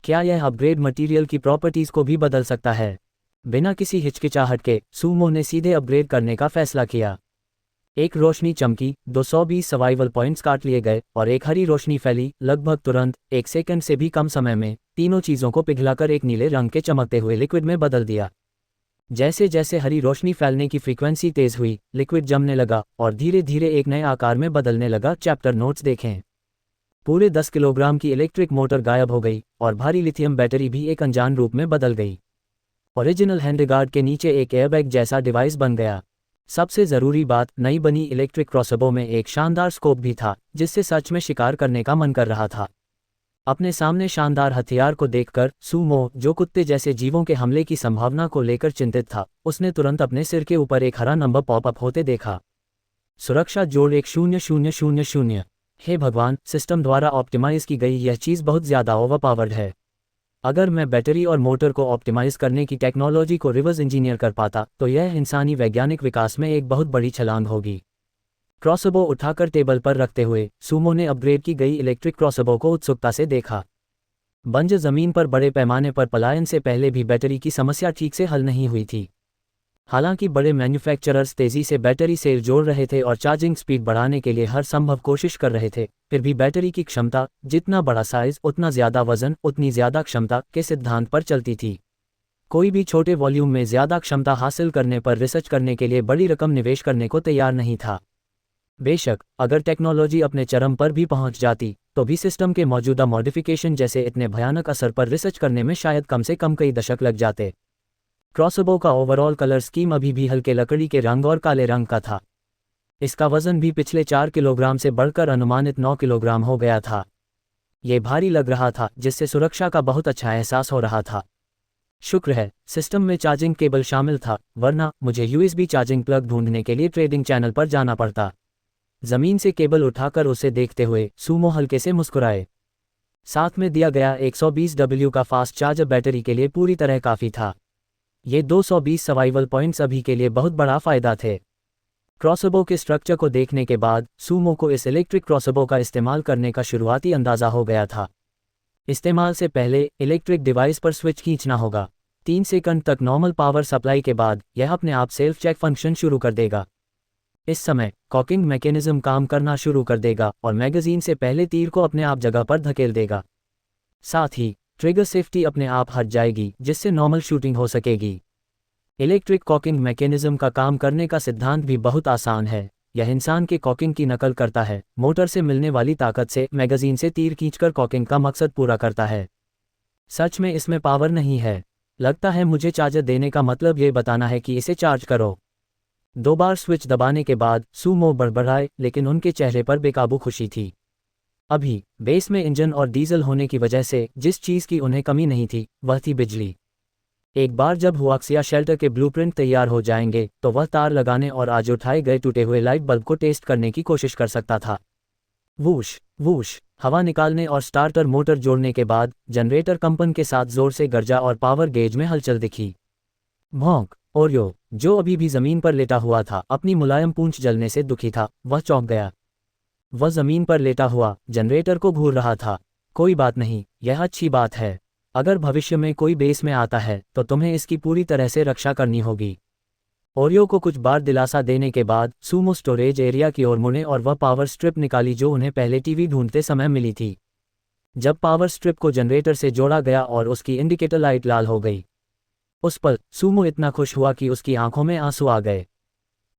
Speaker 1: क्या यह अपग्रेड मटेरियल की प्रॉपर्टीज़ को भी बदल सकता है? बिना किसी हिचकिचाहट के सूमो ने सीधे अपग्रेड करने का फैसला किया। एक रोशनी चमकी, 220 सर्वाइवल पॉइंट्स काट लिए गए और एक हरी रोशनी फैली, लगभग तुरंत, 1 सेकंड से भी कम समय में, तीनों चीज़ों को पिघलाकर एक नीले रंग के चमकते हुए लिक्विड में बदल दिया। जैसे जैसे हरी रोशनी फैलने की फ्रीक्वेंसी तेज हुई, लिक्विड जमने लगा और धीरे धीरे एक नए आकार में बदलने लगा। चैप्टर नोट्स देखें। पूरे 10 किलोग्राम की इलेक्ट्रिक मोटर गायब हो गई और भारी लिथियम बैटरी भी एक अनजान रूप में बदल गई। ओरिजिनल हैंडगार्ड के नीचे एक एयरबैग जैसा डिवाइस बन गया। सबसे ज़रूरी बात, नई बनी इलेक्ट्रिक क्रॉसबो में एक शानदार स्कोप भी था जिससे सच में शिकार करने का मन कर रहा था। अपने सामने शानदार हथियार को देखकर सूमो, जो कुत्ते जैसे जीवों के हमले की संभावना को लेकर चिंतित था, उसने तुरंत अपने सिर के ऊपर एक हरा नंबर पॉपअप होते देखा। सुरक्षा जोड़ 10,000। हे भगवान, सिस्टम द्वारा ऑप्टिमाइज की गई यह चीज़ बहुत ज़्यादा ओवरपावर्ड है। अगर मैं बैटरी और मोटर को ऑप्टिमाइज करने की टेक्नोलॉजी को रिवर्स इंजीनियर कर पाता तो यह इंसानी वैज्ञानिक विकास में एक बहुत बड़ी छलांग होगी। क्रॉसबो उठाकर टेबल पर रखते हुए सूमो ने अपग्रेड की गई इलेक्ट्रिक क्रॉसबो को उत्सुकता से देखा। बंजर जमीन पर बड़े पैमाने पर पलायन से पहले भी बैटरी की समस्या ठीक से हल नहीं हुई थी। हालांकि बड़े मैन्युफैक्चरर्स तेजी से बैटरी सेल जोड़ रहे थे और चार्जिंग स्पीड बढ़ाने के लिए हर संभव कोशिश कर रहे थे, फिर भी बैटरी की क्षमता, जितना बड़ा साइज उतना ज़्यादा वजन उतनी ज़्यादा क्षमता, के सिद्धांत पर चलती थी। कोई भी छोटे वॉल्यूम में ज़्यादा क्षमता हासिल करने पर रिसर्च करने के लिए बड़ी रकम निवेश करने को तैयार नहीं था। बेशक अगर टेक्नोलॉजी अपने चरम पर भी पहुंच जाती तो भी सिस्टम के मौजूदा मॉडिफिकेशन जैसे इतने भयानक असर पर रिसर्च करने में शायद कम से कम कई दशक लग जाते। क्रॉसबो का ओवरऑल कलर स्कीम अभी भी हल्के लकड़ी के रंग और काले रंग का था। इसका वजन भी पिछले 4 किलोग्राम से बढ़कर अनुमानित 9 किलोग्राम हो गया था। ये भारी लग रहा था जिससे सुरक्षा का बहुत अच्छा एहसास हो रहा था। शुक्र है सिस्टम में चार्जिंग केबल शामिल था, वरना मुझे यूएसबी चार्जिंग प्लग ढूंढने के लिए ट्रेडिंग चैनल पर जाना पड़ता। जमीन से केबल उठाकर उसे देखते हुए सूमो हल्के से मुस्कुराए। साथ में दिया गया 120W का फास्ट चार्जर बैटरी के लिए पूरी तरह काफ़ी था। ये 220 सर्वाइवल पॉइंट्स अभी के लिए बहुत बड़ा फ़ायदा थे। क्रॉसबो के स्ट्रक्चर को देखने के बाद सूमो को इस इलेक्ट्रिक क्रॉसबो का इस्तेमाल करने का शुरुआती अंदाज़ा हो गया था। इस्तेमाल से पहले इलेक्ट्रिक डिवाइस पर स्विच खींचना होगा। 3 सेकंड तक नॉर्मल पावर सप्लाई के बाद यह अपने आप सेल्फ चेक फंक्शन शुरू कर देगा। इस समय कॉकिंग मैकेनिज्म काम करना शुरू कर देगा और मैगजीन से पहले तीर को अपने आप जगह पर धकेल देगा। साथ ही ट्रिगर सेफ्टी अपने आप हट जाएगी जिससे नॉर्मल शूटिंग हो सकेगी। इलेक्ट्रिक कॉकिंग मैकेनिज्म का काम करने का सिद्धांत भी बहुत आसान है। यह इंसान के कॉकिंग की नकल करता है। मोटर से मिलने वाली ताकत से मैगजीन से तीर खींचकर कॉकिंग का मकसद पूरा करता है। सच में इसमें पावर नहीं है। लगता है मुझे चार्जर देने का मतलब ये बताना है कि इसे चार्ज करो। 2 बार स्विच दबाने के बाद सूमो बड़बड़ाए, लेकिन उनके चेहरे पर बेकाबू खुशी थी। अभी बेस में इंजन और डीजल होने की वजह से जिस चीज़ की उन्हें कमी नहीं थी वह थी बिजली। एक बार जब हुआक्सिया शेल्टर के ब्लूप्रिंट तैयार हो जाएंगे तो वह तार लगाने और आज उठाए गए टूटे हुए लाइट बल्ब को टेस्ट करने की कोशिश कर सकता था। वूश वूश हवा निकालने और स्टार्टर मोटर जोड़ने के बाद जनरेटर कंपन के साथ जोर से गरजा और पावर गेज में हलचल दिखी। भौंक। ओरियो, जो अभी भी जमीन पर लेटा हुआ था, अपनी मुलायम पूंछ जलने से दुखी था, वह चौंक गया। वह जमीन पर लेटा हुआ जनरेटर को घूर रहा था। कोई बात नहीं, यह अच्छी बात है। अगर भविष्य में कोई बेस में आता है तो तुम्हें इसकी पूरी तरह से रक्षा करनी होगी। ओरियो को कुछ बार दिलासा देने के बाद सूमो स्टोरेज एरिया की ओर मुड़े और वह पावर स्ट्रिप निकाली जो उन्हें पहले टीवी ढूंढते समय मिली थी। जब पावर स्ट्रिप को जनरेटर से जोड़ा गया और उसकी इंडिकेटर लाइट लाल हो गई, उस पल सूमो इतना खुश हुआ कि उसकी आंखों में आंसू आ गए।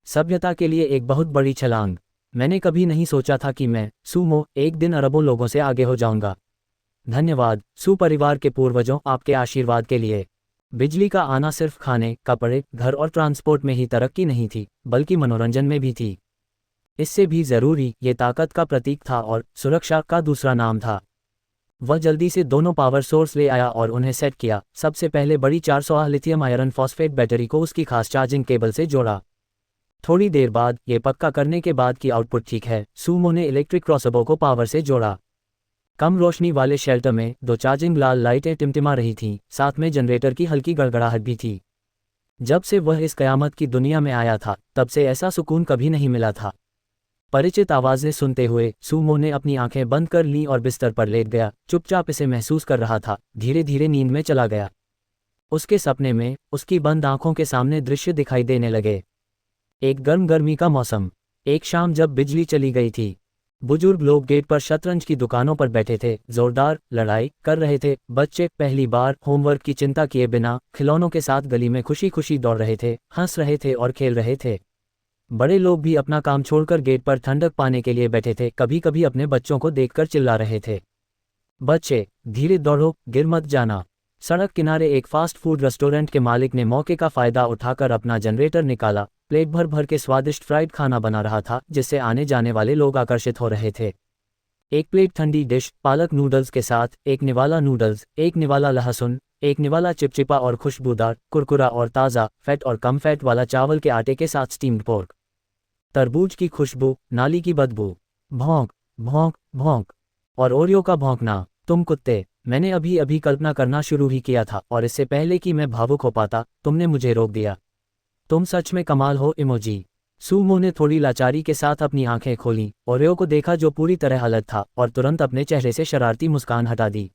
Speaker 1: सभ्यता के लिए एक बहुत बड़ी छलांग। मैंने कभी नहीं सोचा था कि मैं, सूमो, एक दिन अरबों लोगों से आगे हो जाऊंगा। धन्यवाद सुपरिवार के पूर्वजों, आपके आशीर्वाद के लिए। बिजली का आना सिर्फ खाने, कपड़े, घर और ट्रांसपोर्ट में ही तरक्की नहीं थी, बल्कि मनोरंजन में भी थी। इससे भी ज़रूरी, ये ताकत का प्रतीक था और सुरक्षा का दूसरा नाम था। वह जल्दी से दोनों पावर सोर्स ले आया और उन्हें सेट किया। सबसे पहले बड़ी 400 लिथियम आयरन फॉस्फेट बैटरी को उसकी खास चार्जिंग केबल से जोड़ा। थोड़ी देर बाद ये पक्का करने के बाद कि आउटपुट ठीक है, सूमो ने इलेक्ट्रिक क्रॉसबो को पावर से जोड़ा। कम रोशनी वाले शेल्टर में 2 चार्जिंग लाल लाइटें टिमटिमा रही थीं, साथ में जनरेटर की हल्की गड़गड़ाहट भी थी। जब से वह इस कयामत की दुनिया में आया था, तब से ऐसा सुकून कभी नहीं मिला था। परिचित आवाज़ें सुनते हुए सूमो ने अपनी आंखें बंद कर लीं और बिस्तर पर लेट गया। चुपचाप इसे महसूस कर रहा था, धीरे धीरे नींद में चला गया। उसके सपने में उसकी बंद आंखों के सामने दृश्य दिखाई देने लगे। एक गर्म गर्मी का मौसम। एक शाम जब बिजली चली गई थी, बुजुर्ग लोग गेट पर शतरंज की दुकानों पर बैठे थे, जोरदार लड़ाई कर रहे थे। बच्चे पहली बार होमवर्क की चिंता किए बिना खिलौनों के साथ गली में खुशी खुशी दौड़ रहे थे, हंस रहे थे और खेल रहे थे। बड़े लोग भी अपना काम छोड़कर गेट पर ठंडक पाने के लिए बैठे थे, कभी कभी अपने बच्चों को देखकर चिल्ला रहे थे, बच्चे धीरे दौड़ो, गिर मत जाना। सड़क किनारे एक फास्ट फूड रेस्टोरेंट के मालिक ने मौके का फायदा उठाकर अपना जनरेटर निकाला। प्लेट भर भर के स्वादिष्ट फ्राइड खाना बना रहा था, जिससे आने जाने वाले लोग आकर्षित हो रहे थे। एक प्लेट ठंडी डिश पालक नूडल्स के साथ, एक निवाला नूडल्स, एक निवाला लहसुन, एक निवाला चिपचिपा और खुशबूदार, कुरकुरा और ताज़ा, फैट और कम फैट वाला चावल के आटे के साथ स्टीम्ड पोर्क, तरबूज की खुशबू, नाली की बदबू, भौंक भौंक भौंक और ओरियो का भौंकना। तुम कुत्ते, मैंने अभी अभी कल्पना करना शुरू ही किया था और इससे पहले कि मैं भावुक हो पाता, तुमने मुझे रोक दिया। तुम सच में कमाल हो इमोजी। सूमो ने थोड़ी लाचारी के साथ अपनी आंखें खोलीं, ओरियो को देखा जो पूरी तरह अलग था, और तुरंत अपने चेहरे से शरारती मुस्कान हटा दी।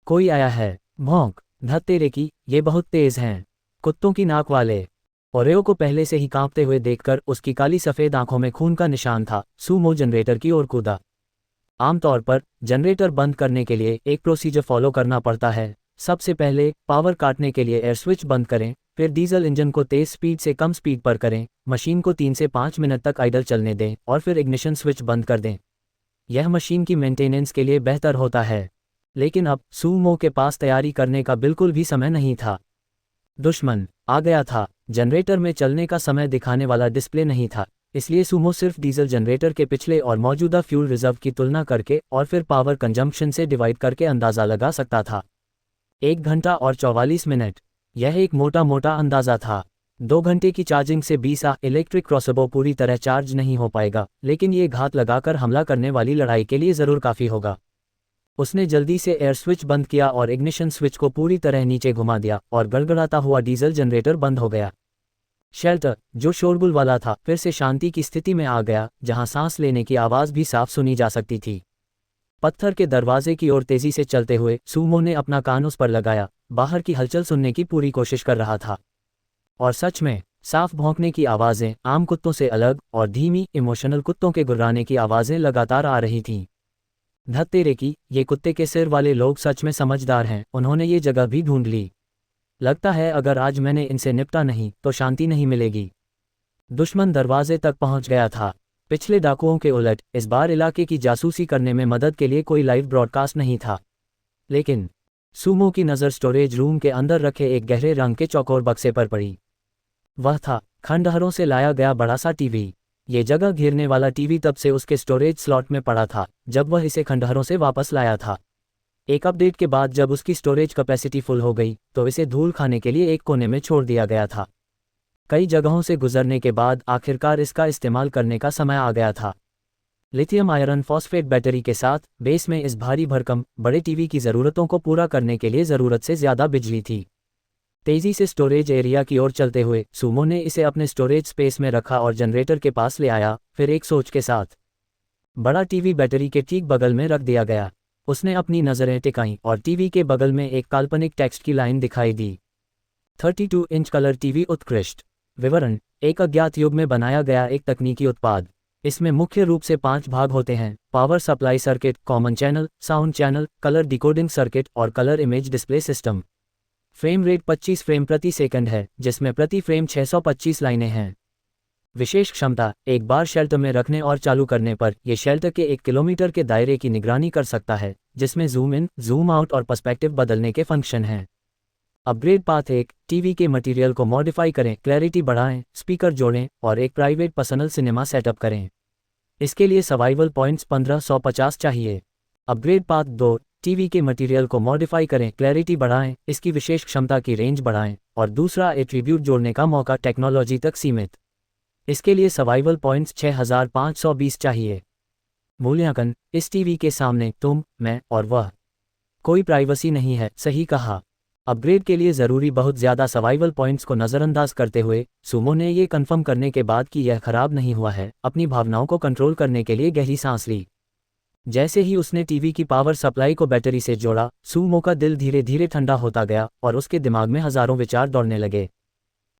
Speaker 1: कोई आया है, भौंक, धत तेरे की, ये बहुत तेज हैं, कुत्तों की नाक वाले। ओरियो को पहले से ही कांपते हुए देखकर उसकी काली सफ़ेद आंखों में खून का निशान था। सूमो जनरेटर की ओर कूदा। आमतौर पर जनरेटर बंद करने के लिए एक प्रोसीजर फॉलो करना पड़ता है। सबसे पहले पावर काटने के लिए एयर स्विच बंद करें, फिर डीजल इंजन को तेज स्पीड से कम स्पीड पर करें, मशीन को 3 से 5 मिनट तक आइडल चलने दें और फिर इग्निशन स्विच बंद कर दें। यह मशीन की मेंटेनेंस के लिए बेहतर होता है। लेकिन अब सूमो के पास तैयारी करने का बिल्कुल भी समय नहीं था। दुश्मन आ गया था। जनरेटर में चलने का समय दिखाने वाला डिस्प्ले नहीं था, इसलिए सूमो सिर्फ डीजल जनरेटर के पिछले और मौजूदा फ्यूल रिजर्व की तुलना करके और फिर पावर कंजम्पशन से डिवाइड करके अंदाज़ा लगा सकता था। 1 घंटा और 44 मिनट, यह एक मोटा मोटा अंदाज़ा था। 2 घंटे की चार्जिंग से 20 इलेक्ट्रिक क्रॉसबो पूरी तरह चार्ज नहीं हो पाएगा, लेकिन ये घात लगाकर हमला करने वाली लड़ाई के लिए ज़रूर काफ़ी होगा। उसने जल्दी से एयर स्विच बंद किया और इग्निशन स्विच को पूरी तरह नीचे घुमा दिया और गड़गड़ाता हुआ डीजल जनरेटर बंद हो गया। शेल्टर, जो शोरगुल वाला था, फिर से शांति की स्थिति में आ गया, जहां सांस लेने की आवाज़ भी साफ सुनी जा सकती थी। पत्थर के दरवाजे की ओर तेजी से चलते हुए सूमो ने अपना कान उस पर लगाया, बाहर की हलचल सुनने की पूरी कोशिश कर रहा था। और सच में, साफ भौंकने की आवाज़ें, आम कुत्तों से अलग और धीमी इमोशनल कुत्तों के गुर्राने की आवाज़ें लगातार आ रही थीं। धत तेरे की, ये कुत्ते के सिर वाले लोग सच में समझदार हैं, उन्होंने ये जगह भी ढूंढ ली। लगता है अगर आज मैंने इनसे निपटा नहीं तो शांति नहीं मिलेगी। दुश्मन दरवाजे तक पहुंच गया था। पिछले डाकुओं के उलट इस बार इलाके की जासूसी करने में मदद के लिए कोई लाइव ब्रॉडकास्ट नहीं था। लेकिन सूमो की नज़र स्टोरेज रूम के अंदर रखे एक गहरे रंग के चौकोर बक्से पर पड़ी। वह था खंडहरों से लाया गया बड़ा सा टीवी। ये जगह घेरने वाला टीवी तब से उसके स्टोरेज स्लॉट में पड़ा था जब वह इसे खंडहरों से वापस लाया था। एक अपडेट के बाद जब उसकी स्टोरेज कैपेसिटी फुल हो गई तो इसे धूल खाने के लिए एक कोने में छोड़ दिया गया था। कई जगहों से गुजरने के बाद आखिरकार इसका इस्तेमाल करने का समय आ गया था। लिथियम आयरन फॉस्फेट बैटरी के साथ बेस में इस भारी भरकम बड़े टीवी की ज़रूरतों को पूरा करने के लिए ज़रूरत से ज़्यादा बिजली थी। तेज़ी से स्टोरेज एरिया की ओर चलते हुए सूमो ने इसे अपने स्टोरेज स्पेस में रखा और जनरेटर के पास ले आया, फिर एक सोच के साथ। बड़ा टीवी बैटरी के ठीक बगल में रख दिया गया। उसने अपनी नज़रें टिकाईं और टीवी के बगल में एक काल्पनिक टेक्स्ट की लाइन दिखाई दी। 32 इंच कलर टीवी उत्कृष्ट। विवरण: एक अज्ञात युग में बनाया गया एक तकनीकी उत्पाद। इसमें मुख्य रूप से 5 भाग होते हैं: power supply circuit, common channel, sound channel, colour decoding circuit और colour image display system. Frame rate 25 frame प्रति सेकंड है, जिसमें प्रति फ्रेम 625 लाइनें हैं। विशेष क्षमता: एक बार शेल्टर में रखने और चालू करने पर यह शेल्टर के 1 किलोमीटर के दायरे की निगरानी कर सकता है, जिसमें जूम इन, जूम आउट और पर्सपेक्टिव बदलने के फंक्शन हैं। अपग्रेड पाथ 1: टीवी के मटेरियल को मॉडिफाई करें, क्लैरिटी बढ़ाएं, स्पीकर जोड़ें और एक प्राइवेट पर्सनल सिनेमा सेटअप करें। इसके लिए सर्वाइवल पॉइंट्स 1550 चाहिए। अपग्रेड पाथ 2: टीवी के मटेरियल को मॉडिफाई करें, क्लैरिटी बढ़ाएं, इसकी विशेष क्षमता की रेंज बढ़ाएं और दूसरा एट्रीब्यूट जोड़ने का मौका, टेक्नोलॉजी तक सीमित। इसके लिए सर्वाइवल पॉइंट्स 6520 चाहिए। मूल्यांकन: इस टीवी के सामने तुम, मैं और वह। कोई प्राइवेसी नहीं है, सही कहा। अपग्रेड के लिए ज़रूरी बहुत ज़्यादा सर्वाइवल पॉइंट्स को नज़रअंदाज करते हुए सूमो ने ये कन्फर्म करने के बाद कि यह खराब नहीं हुआ है, अपनी भावनाओं को कंट्रोल करने के लिए गहरी सांस ली। जैसे ही उसने टीवी की पावर सप्लाई को बैटरी से जोड़ा, सूमो का दिल धीरे धीरे ठंडा होता गया और उसके दिमाग में हज़ारों विचार दौड़ने लगे।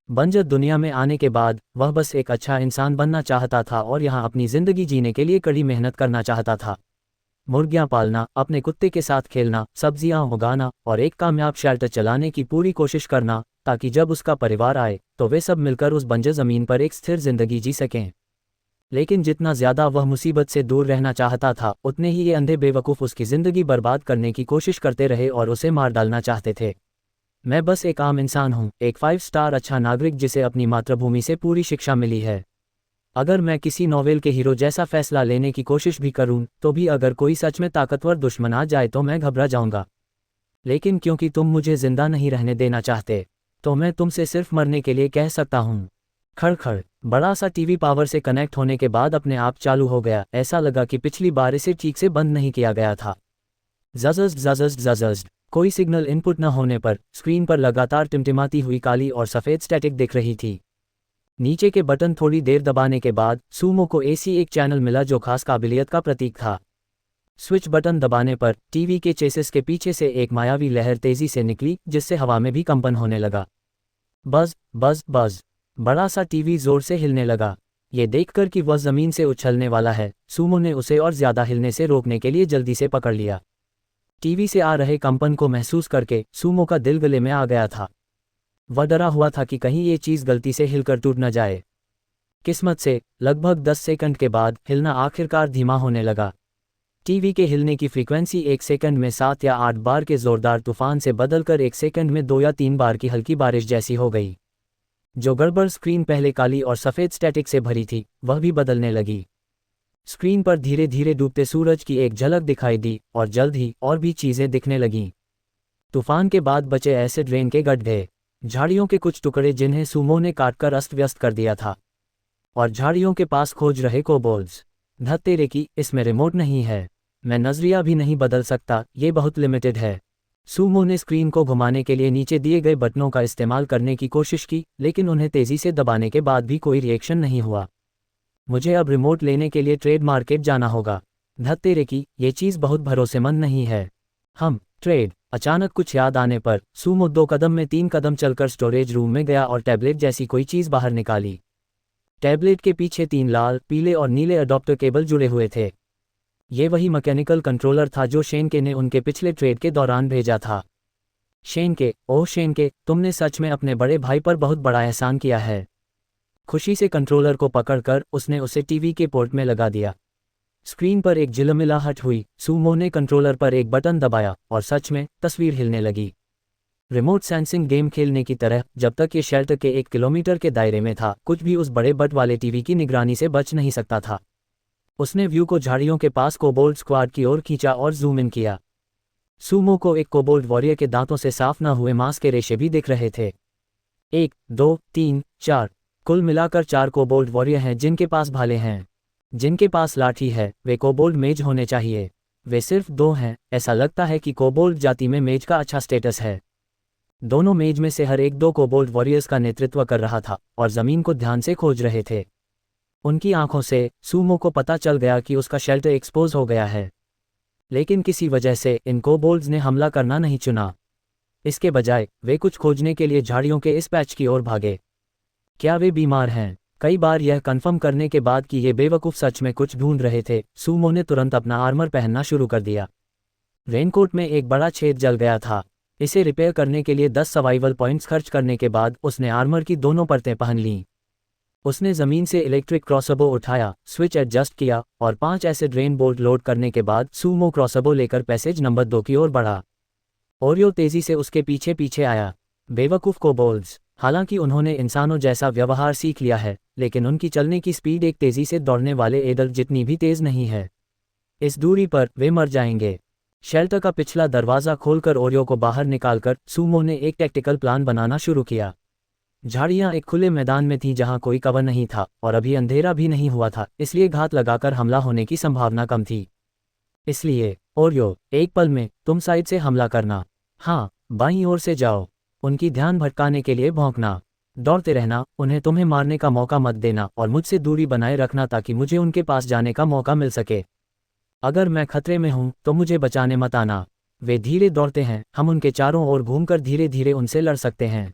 Speaker 1: बंजर दुनिया में आने के बाद वह बस एक अच्छा इंसान बनना चाहता था और यहाँ अपनी ज़िंदगी जीने के लिए कड़ी मेहनत करना चाहता था। मुर्गियाँ पालना, अपने कुत्ते के साथ खेलना, सब्जियाँ उगाना और एक कामयाब शेल्टर चलाने की पूरी कोशिश करना, ताकि जब उसका परिवार आए तो वे सब मिलकर उस बंजर ज़मीन पर एक स्थिर जिंदगी जी सकें। लेकिन जितना ज़्यादा वह मुसीबत से दूर रहना चाहता था, उतने ही ये अंधे बेवकूफ़ उसकी ज़िंदगी बर्बाद करने की कोशिश करते रहे और उसे मार डालना चाहते थे। मैं बस एक आम इंसान हूँ, एक 5 स्टार अच्छा नागरिक जिसे अपनी मातृभूमि से पूरी शिक्षा मिली है। अगर मैं किसी नॉवेल के हीरो जैसा फैसला लेने की कोशिश भी करूं, तो भी अगर कोई सच में ताकतवर दुश्मन आ जाए तो मैं घबरा जाऊंगा। लेकिन क्योंकि तुम मुझे जिंदा नहीं रहने देना चाहते, तो मैं तुमसे सिर्फ मरने के लिए कह सकता हूं। खड़खड़। बड़ा सा टीवी पावर से कनेक्ट होने के बाद अपने आप चालू हो गया। ऐसा लगा कि पिछली बार इसे ठीक से बंद नहीं किया गया था। जजस्ट जजस्ट जजस्ट। कोई सिग्नल इनपुट न होने पर स्क्रीन पर लगातार टिमटिमाती हुई काली और सफ़ेद स्टैटिक दिख रही थी। नीचे के बटन थोड़ी देर दबाने के बाद सूमो को ऐसी एक चैनल मिला जो खास काबिलियत का प्रतीक था। स्विच बटन दबाने पर टीवी के चेसिस के पीछे से एक मायावी लहर तेजी से निकली, जिससे हवा में भी कंपन होने लगा। बज बज बज। बड़ा सा टीवी जोर से हिलने लगा। ये देखकर कि वह जमीन से उछलने वाला है, सूमो ने उसे और ज्यादा हिलने से रोकने के लिए जल्दी से पकड़ लिया। टीवी से आ रहे कंपन को महसूस करके सूमो का दिल गले में आ गया था। वह डरा हुआ था कि कहीं ये चीज़ गलती से हिलकर टूट न जाए। किस्मत से लगभग 10 सेकंड के बाद हिलना आखिरकार धीमा होने लगा। टीवी के हिलने की फ्रीक्वेंसी 1 सेकंड में 7 या 8 बार के जोरदार तूफान से बदलकर 1 सेकंड में 2 या 3 बार की हल्की बारिश जैसी हो गई। जो गड़बड़ स्क्रीन पहले काली और सफ़ेद स्टैटिक से भरी थी, वह भी बदलने लगी। स्क्रीन पर धीरे धीरे डूबते सूरज की एक झलक दिखाई दी और जल्द ही और भी चीज़ें दिखने लगीं। तूफान के बाद बचे एसिड रेन के गड्ढे, झाड़ियों के कुछ टुकड़े जिन्हें सूमो ने काटकर अस्त व्यस्त कर दिया था, और झाड़ियों के पास खोज रहे कोबोल्ड्स। धत्तेरे की, इसमें रिमोट नहीं है। मैं नजरिया भी नहीं बदल सकता, ये बहुत लिमिटेड है। सूमो ने स्क्रीन को घुमाने के लिए नीचे दिए गए बटनों का इस्तेमाल करने की कोशिश की, लेकिन उन्हें तेजी से दबाने के बाद भी कोई रिएक्शन नहीं हुआ। मुझे अब रिमोट लेने के लिए ट्रेड मार्केट जाना होगा। धत्तेरे की, ये चीज़ बहुत भरोसेमंद नहीं है। हम ट्रेड। अचानक कुछ याद आने पर सूमो 2 कदम में 3 कदम चलकर स्टोरेज रूम में गया और टैबलेट जैसी कोई चीज़ बाहर निकाली। टैबलेट के पीछे 3 लाल, पीले और नीले अडॉप्टर केबल जुड़े हुए थे। ये वही मैकेनिकल कंट्रोलर था जो शेनके ने उनके पिछले ट्रेड के दौरान भेजा था। शेनके, ओह शेनके, तुमने सच में अपने बड़े भाई पर बहुत बड़ा एहसान किया है। खुशी से कंट्रोलर को पकड़कर उसने उसे टीवी के पोर्ट में लगा दिया। स्क्रीन पर एक झिलमिलाहट हुई। सूमो ने कंट्रोलर पर एक बटन दबाया और सच में तस्वीर हिलने लगी। रिमोट सेंसिंग गेम खेलने की तरह। जब तक ये शेल्टर के 1 किलोमीटर के दायरे में था, कुछ भी उस बड़े बट वाले टीवी की निगरानी से बच नहीं सकता था। उसने व्यू को झाड़ियों के पास कोबोल्ड स्क्वाड की ओर खींचा और जूम इन किया। सूमो को एक कोबोल्ड वॉरियर के दांतों से साफ न हुए मांस के रेशे भी दिख रहे थे। 1, 2, 3, 4, कुल मिलाकर 4 कोबोल्ड वॉरियर हैं जिनके पास भाले हैं। जिनके पास लाठी है, वे कोबोल्ड मेज होने चाहिए। वे सिर्फ 2 हैं। ऐसा लगता है कि कोबोल्ड जाति में मेज का अच्छा स्टेटस है। दोनों मेज में से हर एक 2 कोबोल्ड वॉरियर्स का नेतृत्व कर रहा था और ज़मीन को ध्यान से खोज रहे थे। उनकी आंखों से सूमो को पता चल गया कि उसका शेल्टर एक्सपोज हो गया है। लेकिन किसी वजह से इन कोबोल्ड्स ने हमला करना नहीं चुना। इसके बजाय वे कुछ खोजने के लिए झाड़ियों के इस पैच की ओर भागे। क्या वे बीमार हैं? कई बार यह कंफर्म करने के बाद कि ये बेवकूफ़ सच में कुछ ढूंढ रहे थे, सूमो ने तुरंत अपना आर्मर पहनना शुरू कर दिया। रेनकोट में एक बड़ा छेद जल गया था। इसे रिपेयर करने के लिए 10 सर्वाइवल पॉइंट्स खर्च करने के बाद उसने आर्मर की दोनों परतें पहन लीं। उसने ज़मीन से इलेक्ट्रिक क्रॉसबो उठाया, स्विच एडजस्ट किया और 5 एसिड रेन बोल्ट लोड करने के बाद सूमो क्रॉसबो लेकर पैसेज नंबर 2 की ओर बढ़ा। ओरियो तेज़ी से उसके पीछे पीछे आया। बेवकूफ़ कोबोल्ड्स। हालांकि उन्होंने इंसानों जैसा व्यवहार सीख लिया है, लेकिन उनकी चलने की स्पीड एक तेज़ी से दौड़ने वाले एडल्ट जितनी भी तेज़ नहीं है। इस दूरी पर वे मर जाएंगे। शेल्टर का पिछला दरवाज़ा खोलकर ओरियो को बाहर निकालकर सूमो ने एक टैक्टिकल प्लान बनाना शुरू किया। झाड़ियाँ एक खुले मैदान में थीं जहाँ कोई कवर नहीं था और अभी अंधेरा भी नहीं हुआ था, इसलिए घात लगाकर हमला होने की संभावना कम थी। इसलिए ओरियो, एक पल में तुम साइड से हमला करना। हाँ, बाईं ओर से जाओ। उनकी ध्यान भटकाने के लिए भौंकना। दौड़ते रहना, उन्हें तुम्हें मारने का मौका मत देना और मुझसे दूरी बनाए रखना ताकि मुझे उनके पास जाने का मौका मिल सके। अगर मैं खतरे में हूं तो मुझे बचाने मत आना। वे धीरे दौड़ते हैं, हम उनके चारों ओर घूमकर धीरे धीरे उनसे लड़ सकते हैं।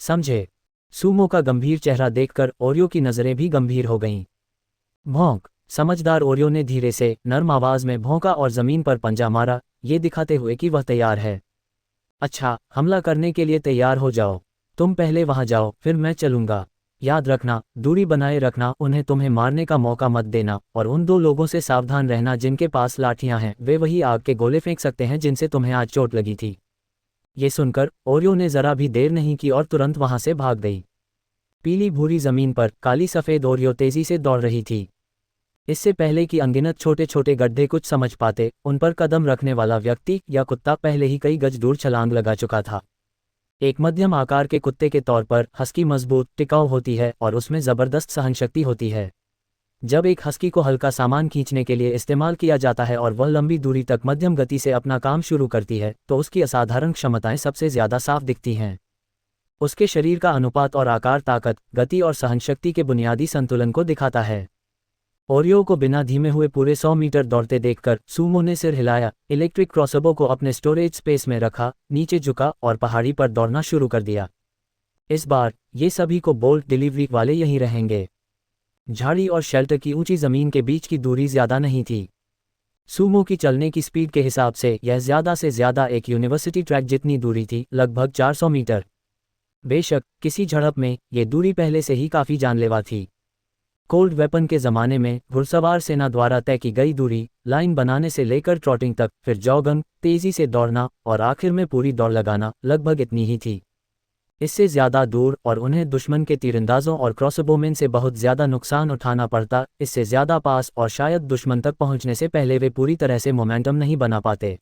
Speaker 1: समझे? सूमो का गंभीर चेहरा देखकर ओरियो की नज़रें भी गंभीर हो गईं। भौंक। समझदार ओरियो ने धीरे से नर्म आवाज़ में भौंका और ज़मीन पर पंजा मारा, ये दिखाते हुए कि वह तैयार है। अच्छा, हमला करने के लिए तैयार हो जाओ। तुम पहले वहां जाओ, फिर मैं चलूंगा। याद रखना, दूरी बनाए रखना, उन्हें तुम्हें मारने का मौका मत देना, और उन 2 लोगों से सावधान रहना जिनके पास लाठियां हैं, वे वही आग के गोले फेंक सकते हैं जिनसे तुम्हें आज चोट लगी थी। ये सुनकर ओरियो ने जरा भी देर नहीं की और तुरंत वहां से भाग गई। पीली भूरी जमीन पर काली सफेद ओरियो तेजी से दौड़ रही थी। इससे पहले कि अनगिनत छोटे छोटे गड्ढे कुछ समझ पाते, उन पर कदम रखने वाला व्यक्ति या कुत्ता पहले ही कई गज दूर छलांग लगा चुका था। एक मध्यम आकार के कुत्ते के तौर पर हस्की मजबूत, टिकाऊ होती है और उसमें ज़बरदस्त सहनशक्ति होती है। जब एक हस्की को हल्का सामान खींचने के लिए इस्तेमाल किया जाता है और वह लंबी दूरी तक मध्यम गति से अपना काम शुरू करती है, तो उसकी असाधारण क्षमताएं सबसे ज़्यादा साफ दिखती हैं। उसके शरीर का अनुपात और आकार ताकत, गति और सहनशक्ति के बुनियादी संतुलन को दिखाता है। ओरियो को बिना धीमे हुए पूरे 100 मीटर दौड़ते देखकर सूमो ने सिर हिलाया, इलेक्ट्रिक क्रॉसबो को अपने स्टोरेज स्पेस में रखा, नीचे झुका और पहाड़ी पर दौड़ना शुरू कर दिया। इस बार ये सभी को बोल्ट डिलीवरी वाले यहीं रहेंगे। झाड़ी और शेल्टर की ऊंची जमीन के बीच की दूरी ज्यादा नहीं थी। सूमो की चलने की स्पीड के हिसाब से यह ज्यादा से ज्यादा एक यूनिवर्सिटी ट्रैक जितनी दूरी थी, लगभग 400 मीटर। बेशक किसी झड़प में ये दूरी पहले से ही काफी जानलेवा थी। कोल्ड वेपन के ज़माने में घुड़सवार सेना द्वारा तय की गई दूरी, लाइन बनाने से लेकर ट्रॉटिंग तक, फिर जॉगिंग, तेज़ी से दौड़ना और आखिर में पूरी दौड़ लगाना, लगभग इतनी ही थी। इससे ज़्यादा दूर और उन्हें दुश्मन के तीरंदाजों और क्रॉसबोमेन से बहुत ज़्यादा नुकसान उठाना पड़ता, इससे ज़्यादा पास और शायद दुश्मन तक पहुंचने से पहले वे पूरी तरह से मोमेंटम नहीं बना पाते।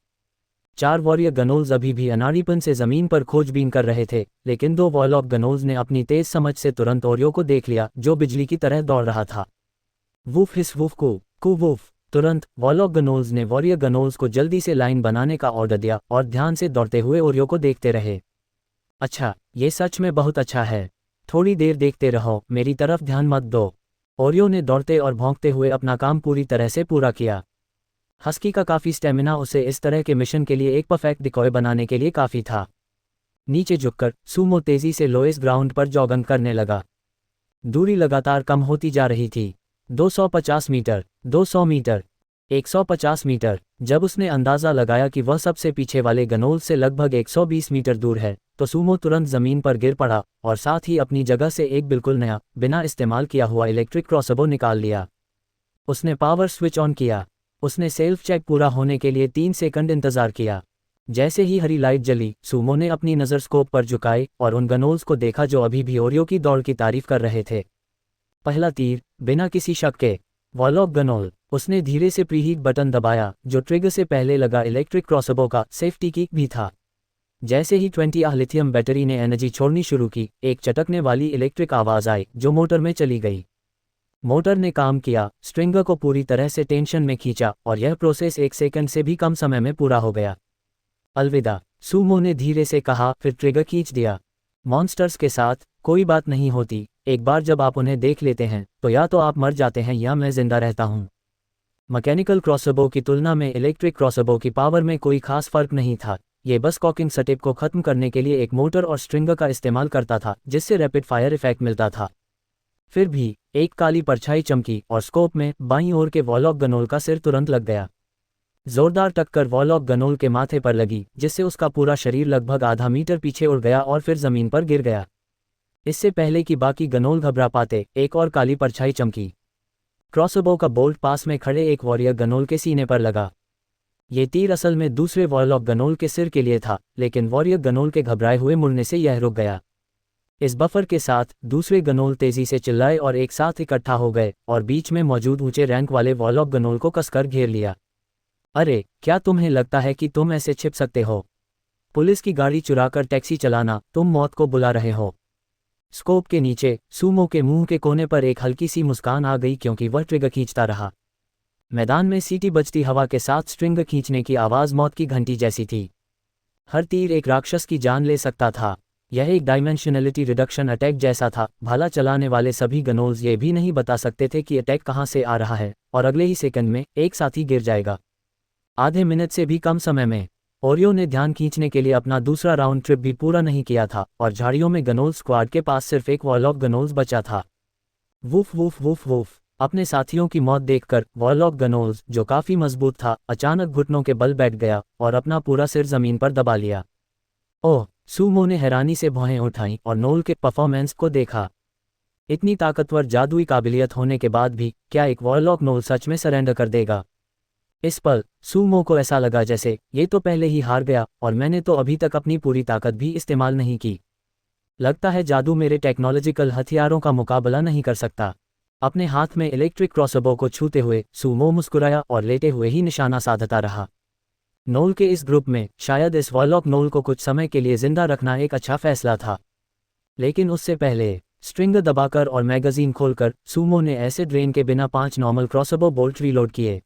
Speaker 1: 4 वॉरियर गनोल्स अभी भी अनाड़ीपन से ज़मीन पर खोजबीन कर रहे थे, लेकिन 2 वॉरलॉक गनोल्स ने अपनी तेज समझ से तुरंत ओरियो को देख लिया, जो बिजली की तरह दौड़ रहा था। वूफ हिस वूफ कू वूफ। तुरंत वॉरलॉक गनोल्स ने वॉरियर गनोल्स को जल्दी से लाइन बनाने का ऑर्डर दिया और ध्यान से दौड़ते हुए ओरियो को देखते रहे। अच्छा, ये सच में बहुत अच्छा है। थोड़ी देर देखते रहो, मेरी तरफ ध्यान मत दो। ओरियो ने दौड़ते और भौंकते हुए अपना काम पूरी तरह से पूरा किया। हस्की का काफ़ी स्टेमिना उसे इस तरह के मिशन के लिए एक परफेक्ट डिकॉय बनाने के लिए काफ़ी था। नीचे झुककर सूमो तेजी से लोएस्ट ग्राउंड पर जॉगिंग करने लगा। दूरी लगातार कम होती जा रही थी। 250 मीटर, 200 मीटर, 150 मीटर। जब उसने अंदाज़ा लगाया कि वह सबसे पीछे वाले गनोल से लगभग 120 मीटर दूर है, तो सूमो तुरंत ज़मीन पर गिर पड़ा और साथ ही अपनी जगह से एक बिल्कुल नया, बिना इस्तेमाल किया हुआ इलेक्ट्रिक क्रॉसबो निकाल लिया। उसने पावर स्विच ऑन किया। उसने सेल्फ चेक पूरा होने के लिए 3 सेकंड इंतजार किया। जैसे ही हरी लाइट जली, सूमो ने अपनी नज़र स्कोप पर झुकाई और उन गनोल्स को देखा जो अभी भी ओरियो की दौड़ की तारीफ कर रहे थे। पहला तीर, बिना किसी शक के, वॉरलॉक गनोल। उसने धीरे से प्रीहीट बटन दबाया, जो ट्रिगर से पहले लगा इलेक्ट्रिक क्रॉसबो का सेफ्टी किक भी था। जैसे ही 20 लिथियम बैटरी ने एनर्जी छोड़नी शुरू की, एक चटकने वाली इलेक्ट्रिक आवाज़ आई जो मोटर में चली गई। मोटर ने काम किया, स्ट्रिंगर को पूरी तरह से टेंशन में खींचा और यह प्रोसेस 1 सेकंड से भी कम समय में पूरा हो गया। अलविदा, सूमो ने धीरे से कहा, फिर ट्रिगर खींच दिया। मॉन्स्टर्स के साथ कोई बात नहीं होती, एक बार जब आप उन्हें देख लेते हैं तो या तो आप मर जाते हैं या मैं जिंदा रहता हूं। मैकेनिकल क्रॉसबो की तुलना में इलेक्ट्रिक क्रॉसबो की पावर में कोई खास फर्क नहीं था। ये बस कॉकिंग सेटअप को खत्म करने के लिए एक मोटर और स्ट्रिंगर का इस्तेमाल करता था, जिससे रैपिड फायर इफेक्ट मिलता था। फिर भी एक काली परछाई चमकी और स्कोप में बाईं ओर के वॉरलॉक गनोल का सिर तुरंत लग गया। जोरदार टक्कर वॉरलॉक गनोल के माथे पर लगी, जिससे उसका पूरा शरीर लगभग आधा मीटर पीछे उड़ गया और फिर जमीन पर गिर गया। इससे पहले कि बाकी गनोल घबरा पाते, एक और काली परछाई चमकी। क्रॉसबो का बोल्ट पास में खड़े एक वॉरियर गनोल के सीने पर लगा। ये तीर असल में दूसरे वॉरलॉक गनोल के सिर के लिए था, लेकिन वॉरियर गनोल के घबराए हुए मुड़ने से यह रुक गया। इस बफर के साथ दूसरे गनोल तेजी से चिल्लाए और एक साथ इकट्ठा हो गए और बीच में मौजूद ऊंचे रैंक वाले वॉरलॉक गनोल को कसकर घेर लिया। अरे, क्या तुम्हें लगता है कि तुम ऐसे छिप सकते हो? पुलिस की गाड़ी चुराकर टैक्सी चलाना, तुम मौत को बुला रहे हो। स्कोप के नीचे सूमो के मुंह के कोने पर एक हल्की सी मुस्कान आ गई, क्योंकि वह ट्रिगर खींचता रहा। मैदान में सीटी बजती हवा के साथ स्ट्रिंगर खींचने की आवाज़ मौत की घंटी जैसी थी। हर तीर एक राक्षस की जान ले सकता था। यह एक डायमेंशनलिटी रिडक्शन अटैक जैसा था। भाला चलाने वाले सभी गनोल्स ये भी नहीं बता सकते थे कि अटैक कहाँ से आ रहा है, और अगले ही सेकंड में एक साथी गिर जाएगा। आधे मिनट से भी कम समय में ओरियो ने ध्यान खींचने के लिए अपना दूसरा राउंड ट्रिप भी पूरा नहीं किया था, और झाड़ियों में गनोल स्क्वाड के पास सिर्फ एक वॉरलॉक गनोल्स बचा था। Woof woof woof woof. अपने साथियों की मौत देखकर वॉरलॉक गनोल्स, जो काफ़ी मजबूत था, अचानक घुटनों के बल बैठ गया और अपना पूरा सिर जमीन पर दबा लिया। ओह, सूमो ने हैरानी से भौहें उठाईं और नोल के परफॉर्मेंस को देखा। इतनी ताकतवर जादुई काबिलियत होने के बाद भी क्या एक वॉरलॉक नोल सच में सरेंडर कर देगा? इस पल सूमो को ऐसा लगा जैसे ये तो पहले ही हार गया और मैंने तो अभी तक अपनी पूरी ताकत भी इस्तेमाल नहीं की। लगता है जादू मेरे टेक्नोलॉजिकल हथियारों का मुकाबला नहीं कर सकता। अपने हाथ में इलेक्ट्रिक क्रॉसबो को छूते हुए सूमो मुस्कुराया और लेटे हुए ही निशाना साधता रहा। नोल के इस ग्रुप में शायद इस वॉरलॉक नोल को कुछ समय के लिए जिंदा रखना एक अच्छा फैसला था। लेकिन उससे पहले स्ट्रिंग दबाकर और मैगजीन खोलकर सूमो ने एसिड रेन के बिना 5 नॉर्मल क्रॉसबो बोल्ट रीलोड किए।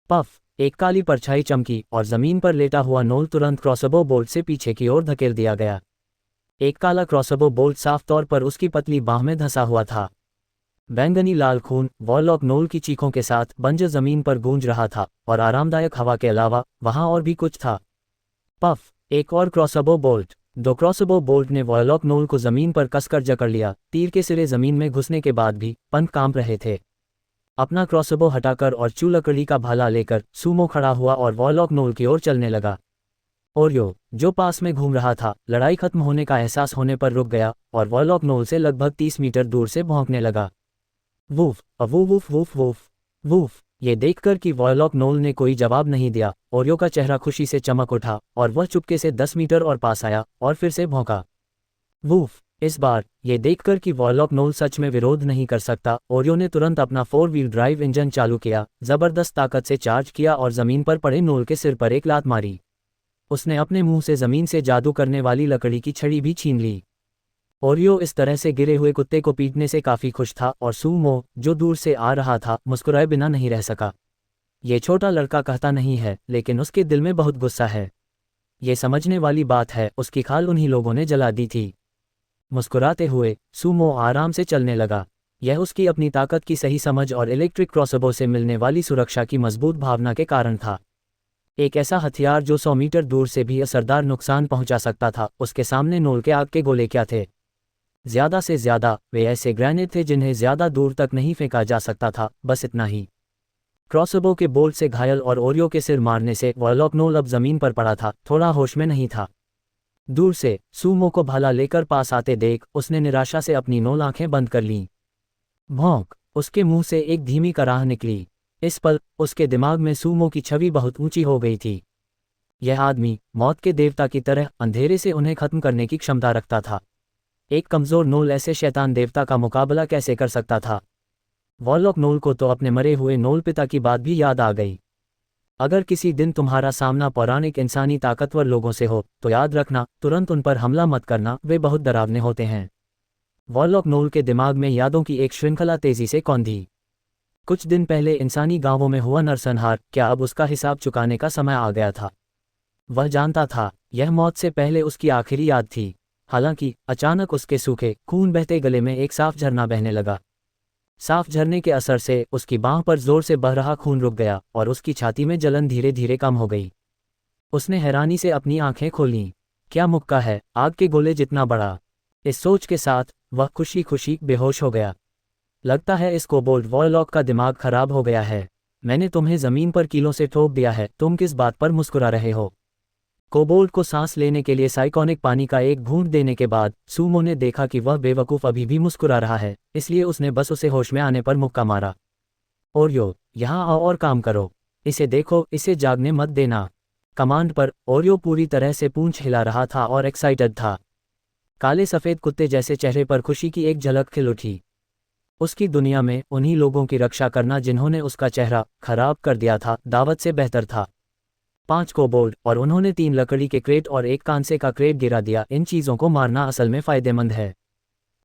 Speaker 1: पफ, एक काली परछाई चमकी और जमीन पर लेटा हुआ नोल तुरंत क्रॉसबो बोल्ट से पीछे की ओर धकेल दिया गया। एक काला क्रॉसबो बोल्ट साफ तौर पर उसकी पतली बाह में धंसा हुआ था। बैंगनी लाल खून वॉरलॉक नोल की चीखों के साथ बंजर जमीन पर गूंज रहा था और आरामदायक हवा के अलावा वहां और भी कुछ था। पफ, एक और क्रॉसबो बोल्ट। 2 क्रॉसबो बोल्ट ने वॉरलॉक नोल को जमीन पर कसकर जकड़ लिया। तीर के सिरे जमीन में घुसने के बाद भी पंख कांप रहे थे। अपना क्रॉसबो हटाकर और चूलकड़ी का भाला लेकर सूमो खड़ा हुआ और वॉरलॉक नोल की ओर चलने लगा। ओरियो, जो पास में घूम रहा था, लड़ाई खत्म होने का एहसास होने पर रुक गया और वॉरलॉक नोल से लगभग 30 मीटर दूर से भौंकने लगा। वूफ अवू वूफ वूफ वूफ वूफ। ये देखकर कि वॉरलॉक नोल ने कोई जवाब नहीं दिया, ओरियो का चेहरा खुशी से चमक उठा और वह चुपके से 10 मीटर और पास आया और फिर से भौंका। वूफ। इस बार ये देखकर कि वॉरलॉक नोल सच में विरोध नहीं कर सकता, ओरियो ने तुरंत अपना 4 व्हील ड्राइव इंजन चालू किया, जबरदस्त ताकत से चार्ज किया और जमीन पर पड़े नोल के सिर पर एक लात मारी। उसने अपने मुंह से जमीन से जादू करने वाली लकड़ी की छड़ी भी छीन ली। ओरियो इस तरह से गिरे हुए कुत्ते को पीटने से काफी खुश था और सूमो, जो दूर से आ रहा था, मुस्कुराए बिना नहीं रह सका। ये छोटा लड़का कहता नहीं है, लेकिन उसके दिल में बहुत गुस्सा है। ये समझने वाली बात है, उसकी खाल उन्हीं लोगों ने जला दी थी। मुस्कुराते हुए सूमो आराम से चलने लगा। यह उसकी अपनी ताकत की सही समझ और इलेक्ट्रिक क्रॉसबो से मिलने वाली सुरक्षा की मजबूत भावना के कारण था। एक ऐसा हथियार जो 100 मीटर दूर से भी असरदार नुकसान पहुंचा सकता था, उसके सामने नोल के आग के गोले क्या थे? ज्यादा से ज्यादा वे ऐसे ग्रेनेड थे जिन्हें ज्यादा दूर तक नहीं फेंका जा सकता था, बस इतना ही। क्रॉसबो के बोल्ट से घायल और ओरियो के सिर मारने से वॉरलॉक नोल अब जमीन पर पड़ा था, थोड़ा होश में नहीं था। दूर से सूमो को भाला लेकर पास आते देख उसने निराशा से अपनी नोल आंखें बंद कर लीं। भौंक, उसके मुंह से एक धीमी कराह निकली। इस पल उसके दिमाग में सूमो की छवि बहुत ऊंची हो गई थी। यह आदमी मौत के देवता की तरह अंधेरे से उन्हें खत्म करने की क्षमता रखता था। एक कमजोर नोल ऐसे शैतान देवता का मुकाबला कैसे कर सकता था? वॉरलॉक नोल को तो अपने मरे हुए नोल पिता की बात भी याद आ गई। अगर किसी दिन तुम्हारा सामना पौराणिक इंसानी ताकतवर लोगों से हो तो याद रखना, तुरंत उन पर हमला मत करना, वे बहुत डरावने होते हैं। वॉरलॉक नोल के दिमाग में यादों की एक श्रृंखला तेजी से कौंधी। कुछ दिन पहले इंसानी गांवों में हुआ नरसंहार, क्या अब उसका हिसाब चुकाने का समय आ गया था? वह जानता था यह मौत से पहले उसकी आखिरी याद थी। हालांकि अचानक उसके सूखे खून बहते गले में एक साफ झरना बहने लगा। साफ झरने के असर से उसकी बांह पर जोर से बह रहा खून रुक गया और उसकी छाती में जलन धीरे धीरे कम हो गई। उसने हैरानी से अपनी आंखें खोलीं। क्या मुक्का है, आग के गोले जितना बड़ा। इस सोच के साथ वह खुशी खुशी बेहोश हो गया। लगता है इस कोबोल्ड वॉरलॉक का दिमाग खराब हो गया है। मैंने तुम्हें जमीन पर कीलों से ठोक दिया है, तुम किस बात पर मुस्कुरा रहे हो? कोबोल्ड को सांस लेने के लिए साइकोनिक पानी का एक घूंट देने के बाद सूमो ने देखा कि वह बेवकूफ़ अभी भी मुस्कुरा रहा है, इसलिए उसने बस उसे होश में आने पर मुक्का मारा। ओरियो, यहाँ आओ और काम करो। इसे देखो, इसे जागने मत देना। कमांड पर ओरियो पूरी तरह से पूंछ हिला रहा था और एक्साइटेड था। काले सफ़ेद कुत्ते जैसे चेहरे पर खुशी की एक झलक खिल उठी। उसकी दुनिया में उन्हीं लोगों की रक्षा करना जिन्होंने उसका चेहरा खराब कर दिया था, दावत से बेहतर था। 5 कोबोल्ड और उन्होंने 3 लकड़ी के क्रेट और एक कांसे का क्रेट गिरा दिया। इन चीज़ों को मारना असल में फ़ायदेमंद है।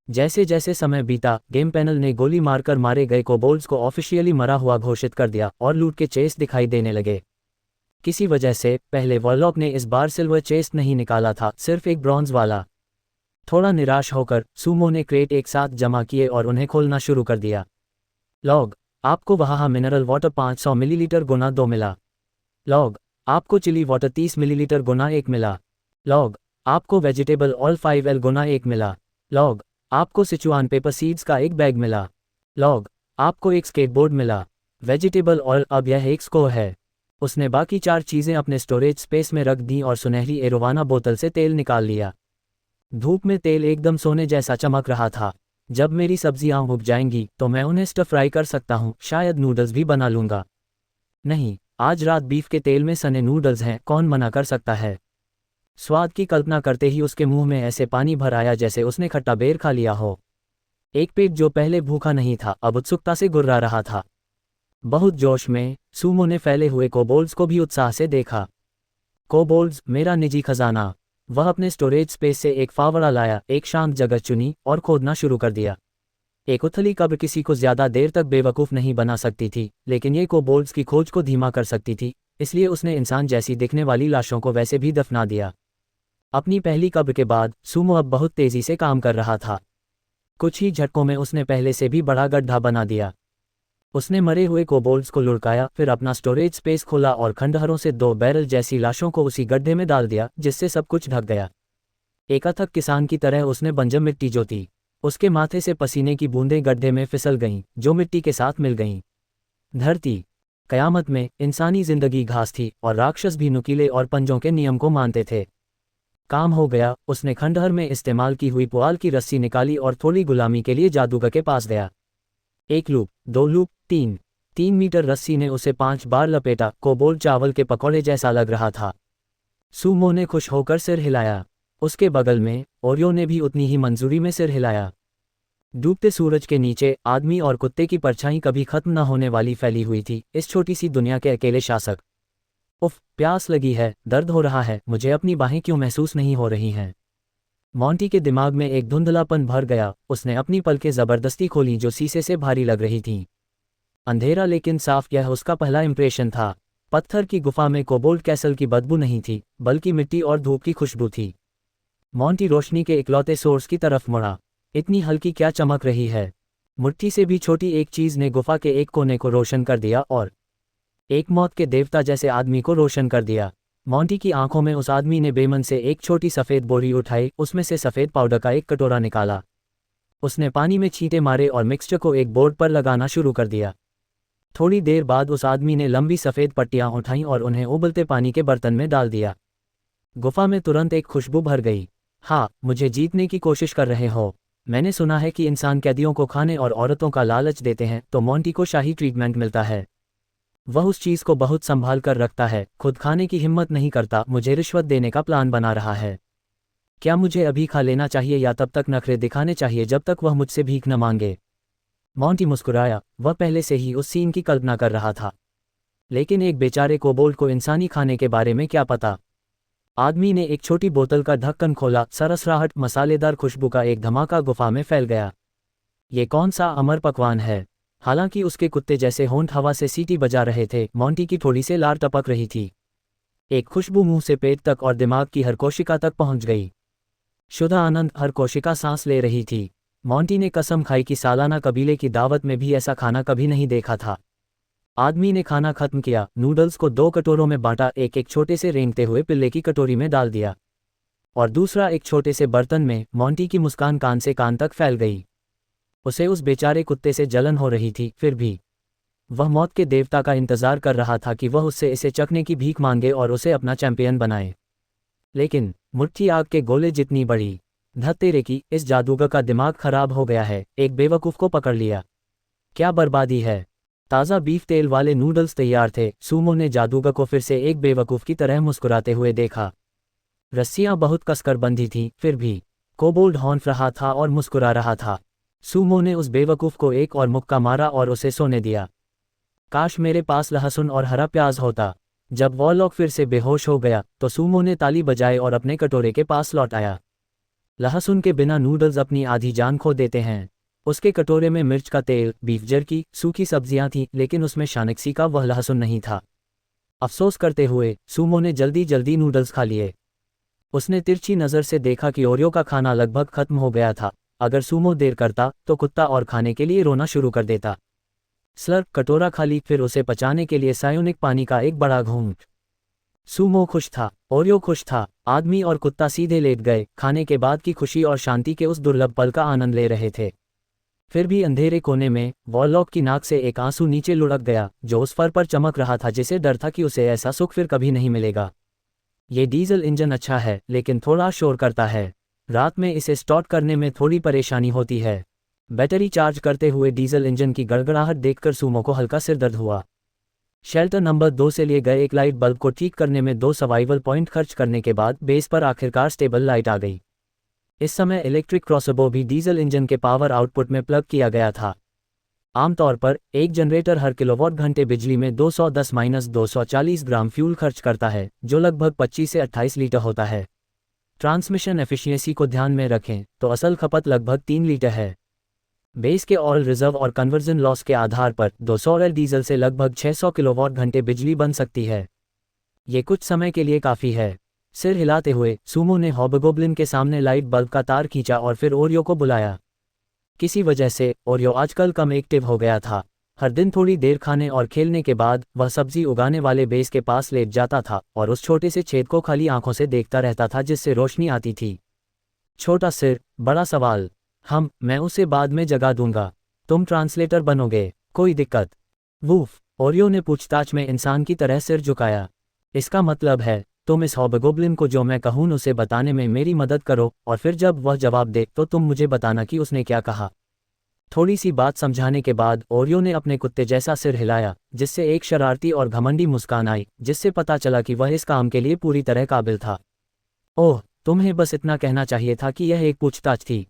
Speaker 1: जैसे जैसे समय बीता, गेम पैनल ने गोली मारकर मारे गए कोबोल्ड्स को ऑफिशियली मरा हुआ घोषित कर दिया और लूट के चेस्ट दिखाई देने लगे। किसी वजह से पहले वॉरलॉक ने इस बार सिल्वर चेस्ट नहीं निकाला था, सिर्फ एक ब्रॉन्ज वाला। थोड़ा निराश होकर सूमो ने क्रेट एक साथ जमा किए और उन्हें खोलना शुरू कर दिया। लॉग, आपको वहाँ मिनरल वाटर 500 मिलीलीटर गुना 2 मिला। लॉग, आपको चिली वाटर 30 मिलीलीटर गुना 1 मिला। लॉग, आपको वेजिटेबल ऑयल 5L गुना 1 मिला। लॉग, आपको सिचुआन पेपर सीड्स का एक बैग मिला। लॉग, आपको एक स्केटबोर्ड मिला। वेजिटेबल ऑयल अब यह एक स्कोर है। उसने बाकी 4 चीज़ें अपने स्टोरेज स्पेस में रख दी और सुनहरी एरोवाना बोतल से तेल निकाल लिया। धूप में तेल एकदम सोने जैसा चमक रहा था। जब मेरी सब्जियां उग जाएंगी तो मैं उन्हें स्टर फ्राई कर सकता हूँ, शायद नूडल्स भी बना लूँगा। नहीं, आज रात बीफ के तेल में सने नूडल्स हैं, कौन मना कर सकता है। स्वाद की कल्पना करते ही उसके मुंह में ऐसे पानी भर आया जैसे उसने खट्टा बेर खा लिया हो। एक पेट जो पहले भूखा नहीं था अब उत्सुकता से गुर्रा रहा था। बहुत जोश में सूमो ने फैले हुए कोबोल्ड्स को भी उत्साह से देखा। कोबोल्ड्स, मेरा निजी खजाना। वह अपने स्टोरेज स्पेस से एक फावड़ा लाया, एक शांत जगह चुनी और खोदना शुरू कर दिया। एक उथली कब्र किसी को ज्यादा देर तक बेवकूफ़ नहीं बना सकती थी, लेकिन ये कोबोल्ड्स की खोज को धीमा कर सकती थी, इसलिए उसने इंसान जैसी दिखने वाली लाशों को वैसे भी दफना दिया। अपनी पहली कब्र के बाद सूमो अब बहुत तेजी से काम कर रहा था। कुछ ही झटकों में उसने पहले से भी बड़ा गड्ढा बना दिया। उसने मरे हुए कोबोल्ड्स को लुढ़काया, फिर अपना स्टोरेज स्पेस खोला और खंडहरों से 2 बैरल जैसी लाशों को उसी गड्ढे में डाल दिया, जिससे सब कुछ ढक गया। एक अथक किसान की तरह उसने बंजर मिट्टी जोती। उसके माथे से पसीने की बूंदें गड्ढे में फिसल गईं, जो मिट्टी के साथ मिल गईं। धरती। कयामत में इंसानी जिंदगी घास थी और राक्षस भी नुकीले और पंजों के नियम को मानते थे। काम हो गया। उसने खंडहर में इस्तेमाल की हुई पुआल की रस्सी निकाली और थोड़ी गुलामी के लिए जादूगर के पास गया। 1 लूप, 2 लूप, 3 मीटर रस्सी ने उसे 5 बार लपेटा। कोबोल्ड चावल के पकौड़े जैसा लग रहा था। सूमो ने खुश होकर सिर हिलाया। उसके बगल में ओरियो ने भी उतनी ही मंजूरी में सिर हिलाया। डूबते सूरज के नीचे आदमी और कुत्ते की परछाई कभी खत्म न होने वाली फैली हुई थी, इस छोटी सी दुनिया के अकेले शासक। उफ, प्यास लगी है, दर्द हो रहा है, मुझे अपनी बाहें क्यों महसूस नहीं हो रही हैं। मॉन्टी के दिमाग में एक धुंधलापन भर गया। उसने अपनी पलकें जबरदस्ती खोलीं जो शीशे से भारी लग रही थीं। अंधेरा लेकिन साफ, यह उसका पहला इंप्रेशन था। पत्थर की गुफा में कोबोल्ड कैसल की बदबू नहीं थी, बल्कि मिट्टी और धूप की खुशबू थी। मॉन्टी रोशनी के इकलौते सोर्स की तरफ मुड़ा। इतनी हल्की क्या चमक रही है। मुट्ठी से भी छोटी एक चीज ने गुफा के एक कोने को रोशन कर दिया और एक मौत के देवता जैसे आदमी को रोशन कर दिया। मॉन्टी की आंखों में उस आदमी ने बेमन से एक छोटी सफ़ेद बोरी उठाई, उसमें से सफ़ेद पाउडर का एक कटोरा निकाला। उसने पानी में छींटे मारे और मिक्सचर को एक बोर्ड पर लगाना शुरू कर दिया। थोड़ी देर बाद उस आदमी ने लंबी सफ़ेद पट्टियां उठाईं और उन्हें उबलते पानी के बर्तन में डाल दिया। गुफा में तुरंत एक खुशबू भर गई। हाँ, मुझे जीतने की कोशिश कर रहे हो। मैंने सुना है कि इंसान कैदियों को खाने और औरतों का लालच देते हैं तो मॉन्टी को शाही ट्रीटमेंट मिलता है। वह उस चीज़ को बहुत संभाल कर रखता है, खुद खाने की हिम्मत नहीं करता, मुझे रिश्वत देने का प्लान बना रहा है। क्या मुझे अभी खा लेना चाहिए या तब तक नखरे दिखाने चाहिए जब तक वह मुझसे भीख न मांगे। मॉन्टी मुस्कुराया। वह पहले से ही उस सीन की कल्पना कर रहा था। लेकिन एक बेचारे कोबोल्ड को इंसानी खाने के बारे में क्या पता। आदमी ने एक छोटी बोतल का ढक्कन खोला, सरसराहट, मसालेदार खुशबू का एक धमाका गुफा में फैल गया। ये कौन सा अमर पकवान है। हालांकि उसके कुत्ते जैसे होंठ हवा से सीटी बजा रहे थे, मॉन्टी की थोड़ी से लार टपक रही थी। एक खुशबू मुंह से पेट तक और दिमाग की हर कोशिका तक पहुंच गई। शुद्ध आनंद, हर कोशिका सांस ले रही थी। मॉन्टी ने कसम खाई कि सालाना कबीले की दावत में भी ऐसा खाना कभी नहीं देखा था। आदमी ने खाना खत्म किया, नूडल्स को 2 कटोरों में बांटा, एक एक छोटे से रेंगते हुए पिल्ले की कटोरी में डाल दिया और दूसरा एक छोटे से बर्तन में। मॉन्टी की मुस्कान कान से कान तक फैल गई। उसे उस बेचारे कुत्ते से जलन हो रही थी, फिर भी वह मौत के देवता का इंतजार कर रहा था कि वह उससे इसे चखने की भीख मांगे और उसे अपना चैंपियन बनाए। लेकिन मुट्ठी आग के गोले जितनी बड़ी। धत्तेरे की, इस जादूगर का दिमाग खराब हो गया है, एक बेवकूफ़ को पकड़ लिया। क्या बर्बादी है। ताज़ा बीफ तेल वाले नूडल्स तैयार थे। सूमो ने जादूगर को फिर से एक बेवकूफ़ की तरह मुस्कुराते हुए देखा। रस्सियां बहुत कसकर बंधी थीं, फिर भी कोबोल्ड हौंफ रहा था और मुस्कुरा रहा था। सूमो ने उस बेवकूफ़ को एक और मुक्का मारा और उसे सोने दिया। काश मेरे पास लहसुन और हरा प्याज होता। जब वॉलॉक फिर से बेहोश हो गया तो सूमो ने ताली बजाई और अपने कटोरे के पास लौट आया। लहसुन के बिना नूडल्स अपनी आधी जान खो देते हैं। उसके कटोरे में मिर्च का तेल, बीफ जर्की, सूखी सब्जियां थीं, लेकिन उसमें शानक्सी का वह लहसुन नहीं था। अफसोस करते हुए सूमो ने जल्दी जल्दी नूडल्स खा लिए। उसने तिरछी नज़र से देखा कि ओरियो का खाना लगभग खत्म हो गया था। अगर सूमो देर करता तो कुत्ता और खाने के लिए रोना शुरू कर देता। स्लर्प, कटोरा खाली, फिर उसे पचाने के लिए सायोनिक पानी का एक बड़ा घूंट। सूमो खुश था, ओरियो खुश था। आदमी और कुत्ता सीधे लेट गए, खाने के बाद की खुशी और शांति के उस दुर्लभ पल का आनंद ले रहे थे। फिर भी अंधेरे कोने में वॉरलॉक की नाक से एक आंसू नीचे लुढ़क गया, जो उस फर पर चमक रहा था जिसे डर था कि उसे ऐसा सुख फिर कभी नहीं मिलेगा। ये डीजल इंजन अच्छा है, लेकिन थोड़ा शोर करता है। रात में इसे स्टार्ट करने में थोड़ी परेशानी होती है। बैटरी चार्ज करते हुए डीजल इंजन की गड़गड़ाहट देखकर सूमो को हल्का सिर दर्द हुआ। शेल्टर नंबर 2 से लिए गए एक लाइट बल्ब को ठीक करने में 2 सर्वाइवल पॉइंट खर्च करने के बाद बेस पर आखिरकार स्टेबल लाइट आ गई। इस समय इलेक्ट्रिक क्रॉसबो भी डीजल इंजन के पावर आउटपुट में प्लग किया गया था। आमतौर पर एक जनरेटर हर किलोवाट घंटे बिजली में 210-240 ग्राम फ्यूल खर्च करता है, जो लगभग 25 से 28 लीटर होता है। ट्रांसमिशन एफिशिएंसी को ध्यान में रखें तो असल खपत लगभग 3 लीटर है। बेस के ऑयल रिजर्व और कन्वर्जन लॉस के आधार पर 200 एल डीजल से लगभग 600 किलोवाट घंटे बिजली बन सकती है। ये कुछ समय के लिए काफ़ी है। सिर हिलाते हुए सूमो ने हॉबगोब्लिन के सामने लाइट बल्ब का तार खींचा और फिर ओरियो को बुलाया। किसी वजह से ओरियो आजकल कम एक्टिव हो गया था। हर दिन थोड़ी देर खाने और खेलने के बाद वह सब्जी उगाने वाले बेस के पास लेट जाता था और उस छोटे से छेद को खाली आंखों से देखता रहता था जिससे रोशनी आती थी। छोटा सिर, बड़ा सवाल। मैं उसे बाद में जगा दूंगा। तुम ट्रांसलेटर बनोगे, कोई दिक्कत? वूफ, ओरियो ने पूछताछ में इंसान की तरह सिर झुकाया। इसका मतलब है तुम इस हॉबगोब्लिन को जो मैं कहूँ उसे बताने में मेरी मदद करो, और फिर जब वह जवाब दे तो तुम मुझे बताना कि उसने क्या कहा। थोड़ी सी बात समझाने के बाद ओरियो ने अपने कुत्ते जैसा सिर हिलाया, जिससे एक शरारती और घमंडी मुस्कान आई, जिससे पता चला कि वह इस काम के लिए पूरी तरह काबिल था। ओह, तुम्हें बस इतना कहना चाहिए था कि यह एक पूछताछ थी।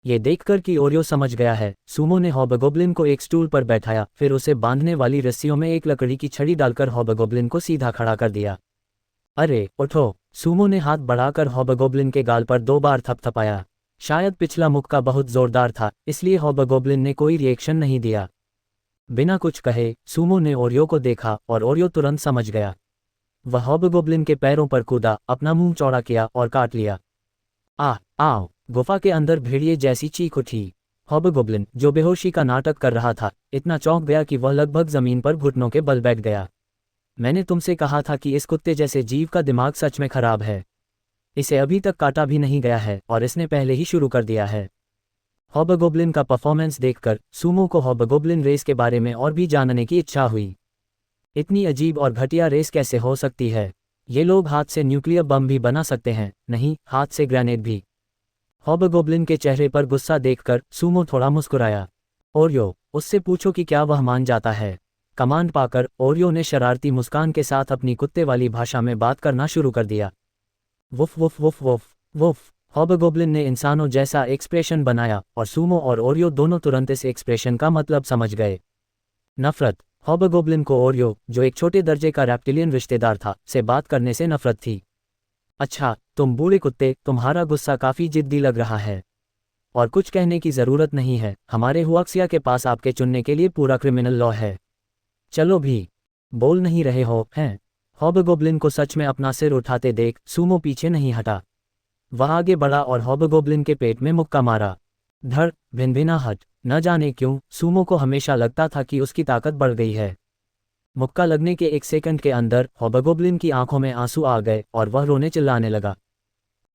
Speaker 1: ये देखकर कि ओरियो समझ गया है, सूमो ने हॉबगोब्लिन को एक स्टूल पर बैठाया, फिर उसे बांधने वाली रस्सियों में एक लकड़ी की छड़ी डालकर हॉबगोब्लिन को सीधा खड़ा कर दिया। अरे उठो, सूमो ने हाथ बढ़ाकर हॉबगोब्लिन के गाल पर 2 बार थपथपाया। शायद पिछला मुक्का बहुत जोरदार था, इसलिए हॉबगोब्लिन ने कोई रिएक्शन नहीं दिया। बिना कुछ कहे सूमो ने ओरियो को देखा और ओरियो तुरंत समझ गया। वह हॉबगोब्लिन के पैरों पर कूदा, अपना मुंह चौड़ा किया और काट लिया। आओ! गुफा के अंदर भेड़िए जैसी चीख उठी। हॉबगोब्लिन, जो बेहोशी का नाटक कर रहा था, इतना चौंक गया कि वह लगभग जमीन पर घुटनों के बल बैठ गया। मैंने तुमसे कहा था कि इस कुत्ते जैसे जीव का दिमाग सच में खराब है। इसे अभी तक काटा भी नहीं गया है और इसने पहले ही शुरू कर दिया है। हॉबगोब्लिन का परफॉर्मेंस देखकर सूमो को हॉबगोब्लिन रेस के बारे में और भी जानने की इच्छा हुई। इतनी अजीब और घटिया रेस कैसे हो सकती है? ये लोग हाथ से न्यूक्लियर बम भी बना सकते हैं, नहीं, हाथ से ग्रेनेड भी। हॉबगोब्लिन के चेहरे पर गुस्सा देखकर सूमो थोड़ा मुस्कुराया। ओरियो, उससे पूछो कि क्या वह मान जाता है। कमांड पाकर ओरियो ने शरारती मुस्कान के साथ अपनी कुत्ते वाली भाषा में बात करना शुरू कर दिया। Woof woof woof woof woof. Hobgoblin ने इंसानों जैसा एक्सप्रेशन बनाया और सूमो और ओरियो दोनों तुरंत इस एक्सप्रेशन का मतलब समझ गए। नफरत। हॉबगोब्लिन को ओरियो, जो एक छोटे दर्जे का रेप्टिलियन रिश्तेदार था, से बात करने से नफरत थी। अच्छा, तुम बूढ़े कुत्ते, तुम्हारा गुस्सा काफ़ी जिद्दी लग रहा है। और कुछ कहने की ज़रूरत नहीं है, हमारे हुआक्सिया के पास आपके चुनने के लिए पूरा क्रिमिनल लॉ है। चलो भी। बोल नहीं रहे हो, हैं? हॉबगोब्लिन को सच में अपना सिर उठाते देख सूमो पीछे नहीं हटा। वह आगे बढ़ा और हॉबगोब्लिन के पेट में मुक्का मारा। धड़, भिनभिनाहट। न जाने क्यों सूमो को हमेशा लगता था कि उसकी ताकत बढ़ गई है। मुक्का लगने के 1 सेकंड के अंदर हॉबगोब्लिन की आंखों में आंसू आ गए और वह रोने चिल्लाने लगा।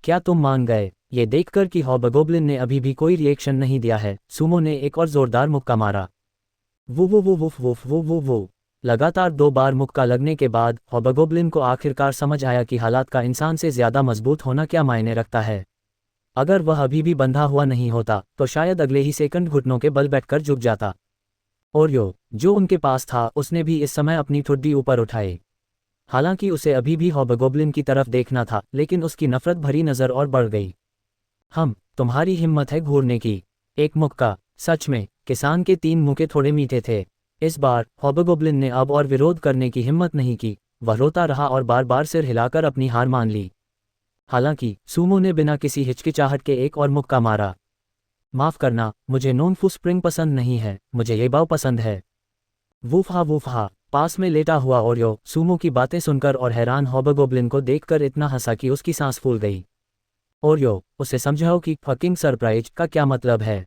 Speaker 1: क्या तुम मान गए? ये देखकर कि हॉबगोब्लिन ने अभी भी कोई रिएक्शन नहीं दिया है, सूमो ने एक और जोरदार मुक्का मारा। वो वो वो वुफ वुफ वो। लगातार 2 बार मुक्का लगने के बाद हॉबगोब्लिन को आखिरकार समझ आया कि हालात का इंसान से ज्यादा मजबूत होना क्या मायने रखता है। अगर वह अभी भी बंधा हुआ नहीं होता तो शायद अगले ही सेकंड घुटनों के बल बैठकर झुक जाता। ओरियो, जो उनके पास था, उसने भी इस समय अपनी ठुड्डी ऊपर उठाई। हालांकि उसे अभी भी हॉबगोब्लिन की तरफ देखना था, लेकिन उसकी नफरत भरी नज़र और बढ़ गई। तुम्हारी हिम्मत है घूरने की? एक मुक्का। सच में, किसान के 3 मुक्के थोड़े मीठे थे। इस बार हॉबगोब्लिन ने अब और विरोध करने की हिम्मत नहीं की। वह रोता रहा और बार बार सिर हिलाकर अपनी हार मान ली। हालांकि सूमो ने बिना किसी हिचकिचाहट के एक और मुक्का मारा। माफ़ करना, मुझे नोनफू स्प्रिंग पसंद नहीं है, मुझे ये बाव पसंद है। वूफहा। पास में लेटा हुआ ओरियो सूमो की बातें सुनकर और हैरान हॉबगोब्लिन को देखकर इतना हंसा कि उसकी सांस फूल गई। ओरियो, उसे समझाओ कि फकिंग सरप्राइज का क्या मतलब है।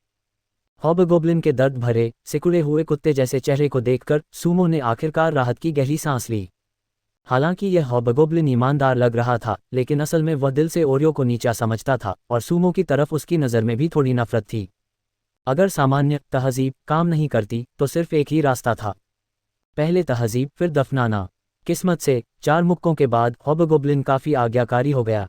Speaker 1: हॉबगोब्लिन के दर्द भरे, सिकुड़े हुए कुत्ते जैसे चेहरे को देखकर सूमो ने आखिरकार राहत की गहरी सांस ली। हालांकि यह हॉबगोब्लिन ईमानदार लग रहा था, लेकिन असल में वह दिल से ओरियो को नीचा समझता था और सूमो की तरफ उसकी नज़र में भी थोड़ी नफरत थी। अगर सामान्य तहज़ीब काम नहीं करती तो सिर्फ एक ही रास्ता था, पहले तहज़ीब फिर दफनाना। किस्मत से 4 मुक्कों के बाद हॉबगोब्लिन काफ़ी आज्ञाकारी हो गया।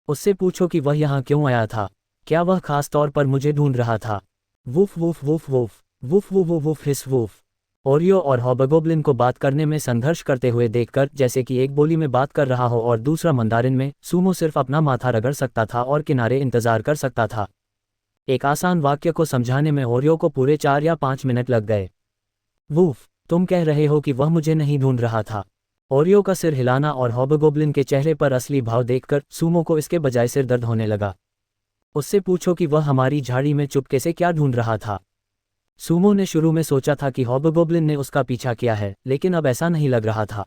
Speaker 1: उससे पूछो कि वह यहाँ क्यों आया था, क्या वह खास तौर पर मुझे ढूंढ रहा था। Woof woof woof woof woof woof woof woof hiss woof. Oreo और हॉबगोब्लिन को बात करने में संघर्ष करते हुए देखकर जैसे कि एक बोली में बात कर रहा हो और दूसरा मंदारिन में, सूमो सिर्फ अपना माथा रगड़ सकता था और किनारे इंतजार कर सकता था। एक आसान वाक्य को समझाने में ओरियो को पूरे 4 या 5 मिनट लग गए। वूफ, तुम कह रहे हो कि वह मुझे नहीं ढूंढ रहा था। ओरियो का सिर हिलाना और हॉबगोब्लिन के चेहरे पर असली भाव देखकर सूमो को इसके बजाय सिर दर्द होने लगा। उससे पूछो कि वह हमारी झाड़ी में चुपके से क्या ढूंढ रहा था। सूमो ने शुरू में सोचा था कि हॉबगोब्लिन ने उसका पीछा किया है, लेकिन अब ऐसा नहीं लग रहा था।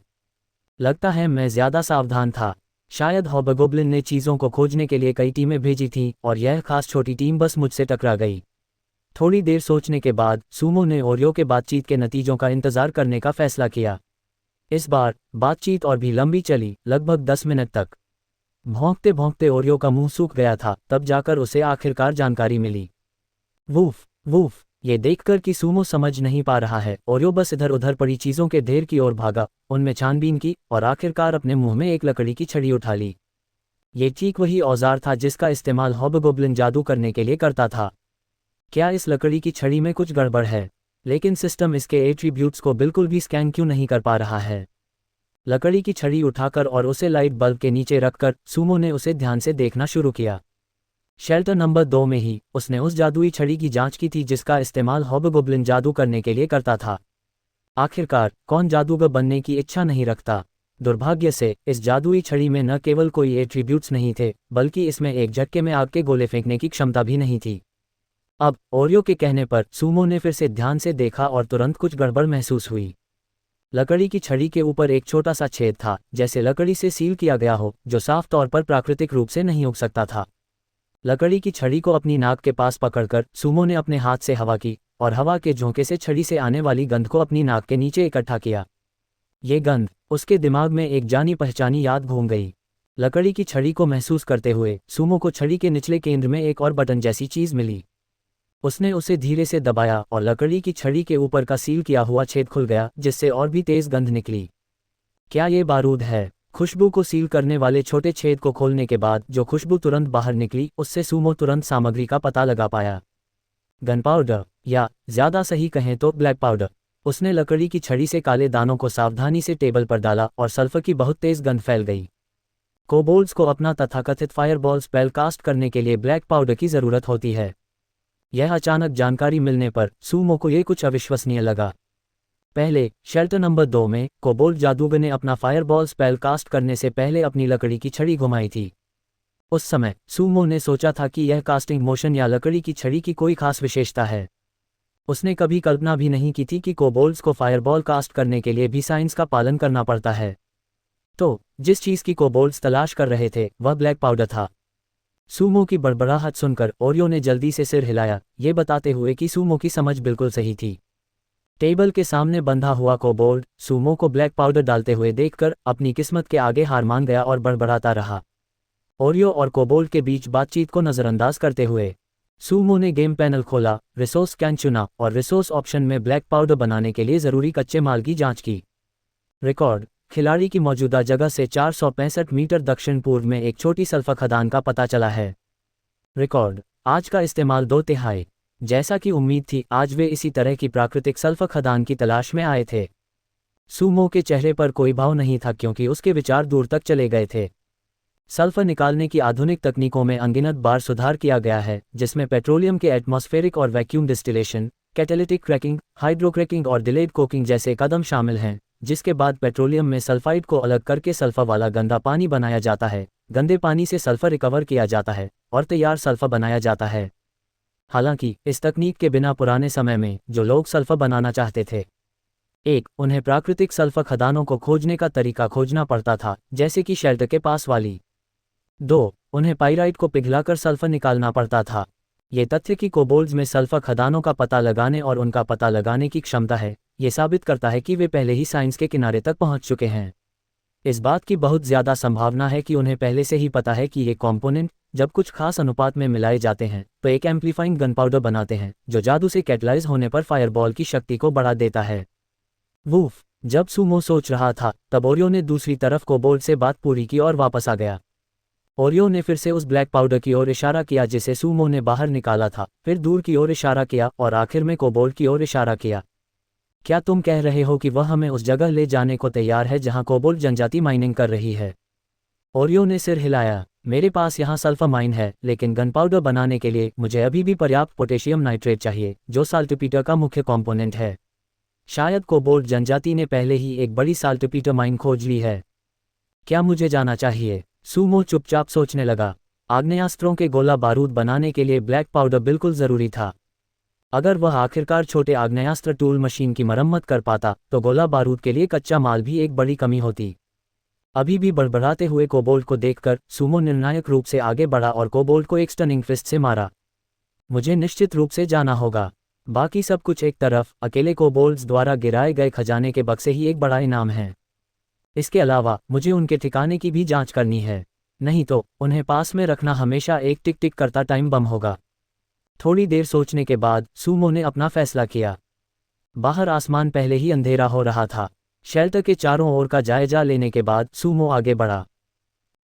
Speaker 1: लगता है मैं ज्यादा सावधान था। शायद हॉबगोब्लिन ने चीज़ों को खोजने के लिए कई टीमें भेजी थीं और यह खास छोटी टीम बस मुझसे टकरा गई। थोड़ी देर सोचने के बाद सूमो ने ओरियो के बातचीत के नतीजों का इंतजार करने का फैसला किया। इस बार बातचीत और भी लंबी चली, लगभग 10 मिनट तक। भौंकते भौंकते ओरियो का मुंह सूख गया था, तब जाकर उसे आखिरकार जानकारी मिली। Woof woof. ये देखकर कि सूमो समझ नहीं पा रहा है, ओरियो बस इधर उधर पड़ी चीज़ों के ढेर की ओर भागा, उनमें छानबीन की और आखिरकार अपने मुंह में एक लकड़ी की छड़ी उठा ली। ये ठीक वही औजार था जिसका इस्तेमाल हॉबगोब्लिन जादू करने के लिए करता था। क्या इस लकड़ी की छड़ी में कुछ गड़बड़ है? लेकिन सिस्टम इसके एट्रीब्यूट्स को बिल्कुल भी स्कैन क्यों नहीं कर पा रहा है? लकड़ी की छड़ी उठाकर और उसे लाइट बल्ब के नीचे रखकर सूमो ने उसे ध्यान से देखना शुरू किया। शेल्टर नंबर 2 में ही उसने उस जादुई छड़ी की जांच की थी जिसका इस्तेमाल हॉबगोब्लिन जादू करने के लिए करता था। आखिरकार कौन जादूगर बनने की इच्छा नहीं रखता? दुर्भाग्य से इस जादुई छड़ी में न केवल कोई एट्रीब्यूट्स नहीं थे, बल्कि इसमें एक झटके में आग के गोले फेंकने की क्षमता भी नहीं थी। अब ओरियो के कहने पर सूमो ने फिर से ध्यान से देखा और तुरंत कुछ गड़बड़ महसूस हुई। लकड़ी की छड़ी के ऊपर एक छोटा सा छेद था, जैसे लकड़ी से सील किया गया हो, जो साफ तौर पर प्राकृतिक रूप से नहीं उग सकता था। लकड़ी की छड़ी को अपनी नाक के पास पकड़कर सूमो ने अपने हाथ से हवा की और हवा के झोंके से छड़ी से आने वाली गंध को अपनी नाक के नीचे इकट्ठा किया। ये गंध उसके दिमाग में एक जानी पहचानी याद घूम गई। लकड़ी की छड़ी को महसूस करते हुए सूमो को छड़ी के निचले केंद्र में एक और बटन जैसी चीज मिली। उसने उसे धीरे से दबाया और लकड़ी की छड़ी के ऊपर का सील किया हुआ छेद खुल गया, जिससे और भी तेज गंध निकली। क्या ये बारूद है? खुशबू को सील करने वाले छोटे छेद को खोलने के बाद जो खुशबू तुरंत बाहर निकली, उससे सूमो तुरंत सामग्री का पता लगा पाया। गन पाउडर, या ज्यादा सही कहें तो ब्लैक पाउडर। उसने लकड़ी की छड़ी से काले दानों को सावधानी से टेबल पर डाला और सल्फर की बहुत तेज गंध फैल गई। कोबोल्ड्स को अपना तथाकथित फायरबॉल स्पेल कास्ट करने के लिए ब्लैक पाउडर की जरूरत होती है। यह अचानक जानकारी मिलने पर सूमो को यह कुछ अविश्वसनीय लगा। पहले शेल्टर नंबर 2 में कोबोल्ड जादूगर ने अपना फायरबॉल स्पेल कास्ट करने से पहले अपनी लकड़ी की छड़ी घुमाई थी। उस समय सूमो ने सोचा था कि यह कास्टिंग मोशन या लकड़ी की छड़ी की कोई खास विशेषता है। उसने कभी कल्पना भी नहीं की थी कि कोबोल्ड्स को फायरबॉल कास्ट करने के लिए भी साइंस का पालन करना पड़ता है। तो जिस चीज़ की कोबोल्ड्स तलाश कर रहे थे वह ब्लैक पाउडर था। सूमो की बड़बड़ाहट सुनकर ओरियो ने जल्दी से सिर हिलाया, ये बताते हुए कि सूमो की समझ बिल्कुल सही थी। टेबल के सामने बंधा हुआ कोबोल्ड सूमो को ब्लैक पाउडर डालते हुए देखकर अपनी किस्मत के आगे हार मान गया और बड़बड़ाता रहा। ओरियो और कोबोल्ड के बीच बातचीत को नज़रअंदाज करते हुए सूमो ने गेम पैनल खोला, रिसोर्स स्कैन चुना और रिसोर्स ऑप्शन में ब्लैक पाउडर बनाने के लिए ज़रूरी कच्चे माल की जांच की। रिकॉर्ड, खिलाड़ी की मौजूदा जगह से 465 मीटर दक्षिण पूर्व में एक छोटी सल्फर खदान का पता चला है। रिकॉर्ड, आज का इस्तेमाल 2/3। जैसा कि उम्मीद थी, आज वे इसी तरह की प्राकृतिक सल्फर खदान की तलाश में आए थे। सूमो के चेहरे पर कोई भाव नहीं था क्योंकि उसके विचार दूर तक चले गए थे। सल्फर निकालने की आधुनिक तकनीकों में अनगिनत बार सुधार किया गया है, जिसमें पेट्रोलियम के एटमॉस्फेरिक और वैक्यूम डिस्टिलेशन, कैटालिटिक क्रैकिंग, हाइड्रोक्रैकिंग और डिलेड कोकिंग जैसे कदम शामिल हैं, जिसके बाद पेट्रोलियम में सल्फाइड को अलग करके सल्फर वाला गंदा पानी बनाया जाता है। गंदे पानी से सल्फर रिकवर किया जाता है और तैयार सल्फर बनाया जाता है। हालांकि इस तकनीक के बिना पुराने समय में जो लोग सल्फर बनाना चाहते थे, उन्हें प्राकृतिक सल्फर खदानों को खोजने का तरीका खोजना पड़ता था, जैसे कि शेल्टर के पास वाली। 2, उन्हें पाइराइट को पिघलाकर सल्फर निकालना पड़ता था। ये तथ्य कि कोबोल्ड्स में सल्फर खदानों का पता लगाने और उनका पता लगाने की क्षमता है, ये साबित करता है कि वे पहले ही साइंस के किनारे तक पहुंच चुके हैं। इस बात की बहुत ज़्यादा संभावना है कि उन्हें पहले से ही पता है कि ये कॉम्पोनेंट जब कुछ खास अनुपात में मिलाए जाते हैं तो एक एम्प्लीफाइंग गन पाउडर बनाते हैं जो जादू से कैटलाइज होने पर फायरबॉल की शक्ति को बढ़ा देता है। वूफ। जब सूमो सोच रहा था तब ओरियो ने दूसरी तरफ कोबोल्ड से बात पूरी की और वापस आ गया। ओरियो ने फिर से उस ब्लैक पाउडर की ओर इशारा किया जिसे सूमो ने बाहर निकाला था, फिर दूर की ओर इशारा किया और आखिर में कोबोल्ड की ओर इशारा किया। क्या तुम कह रहे हो कि वह हमें उस जगह ले जाने को तैयार है जहां कोबोल्ड जनजाति माइनिंग कर रही है? ओरियो ने सिर हिलाया। मेरे पास यहाँ सल्फर माइन है, लेकिन गन पाउडर बनाने के लिए मुझे अभी भी पर्याप्त पोटेशियम नाइट्रेट चाहिए, जो साल्टपीटर का मुख्य कॉम्पोनेंट है। शायद कोबोल्ड जनजाति ने पहले ही एक बड़ी साल्टपीटर माइन खोज ली है। क्या मुझे जाना चाहिए? सूमो चुपचाप सोचने लगा। आग्नेयास्त्रों के गोला बारूद बनाने के लिए ब्लैक पाउडर बिल्कुल ज़रूरी था। अगर वह आखिरकार छोटे आग्नेयास्त्र टूल मशीन की मरम्मत कर पाता तो गोला बारूद के लिए कच्चा माल भी एक बड़ी कमी होती। अभी भी बड़बड़ाते हुए कोबोल्ड को देखकर सूमो निर्णायक रूप से आगे बढ़ा और कोबोल्ड को एक स्टनिंग फिस्ट से मारा। मुझे निश्चित रूप से जाना होगा। बाकी सब कुछ एक तरफ, अकेले कोबोल्ड्स द्वारा गिराए गए खजाने के बक्से ही एक बड़ा इनाम है। इसके अलावा मुझे उनके ठिकाने की भी जांच करनी है, नहीं तो उन्हें पास में रखना हमेशा एक टिक टिक करता टाइम बम होगा। थोड़ी देर सोचने के बाद सूमो ने अपना फैसला किया। बाहर आसमान पहले ही अंधेरा हो रहा था। शेल्टर के चारों ओर का जायजा लेने के बाद सूमो आगे बढ़ा।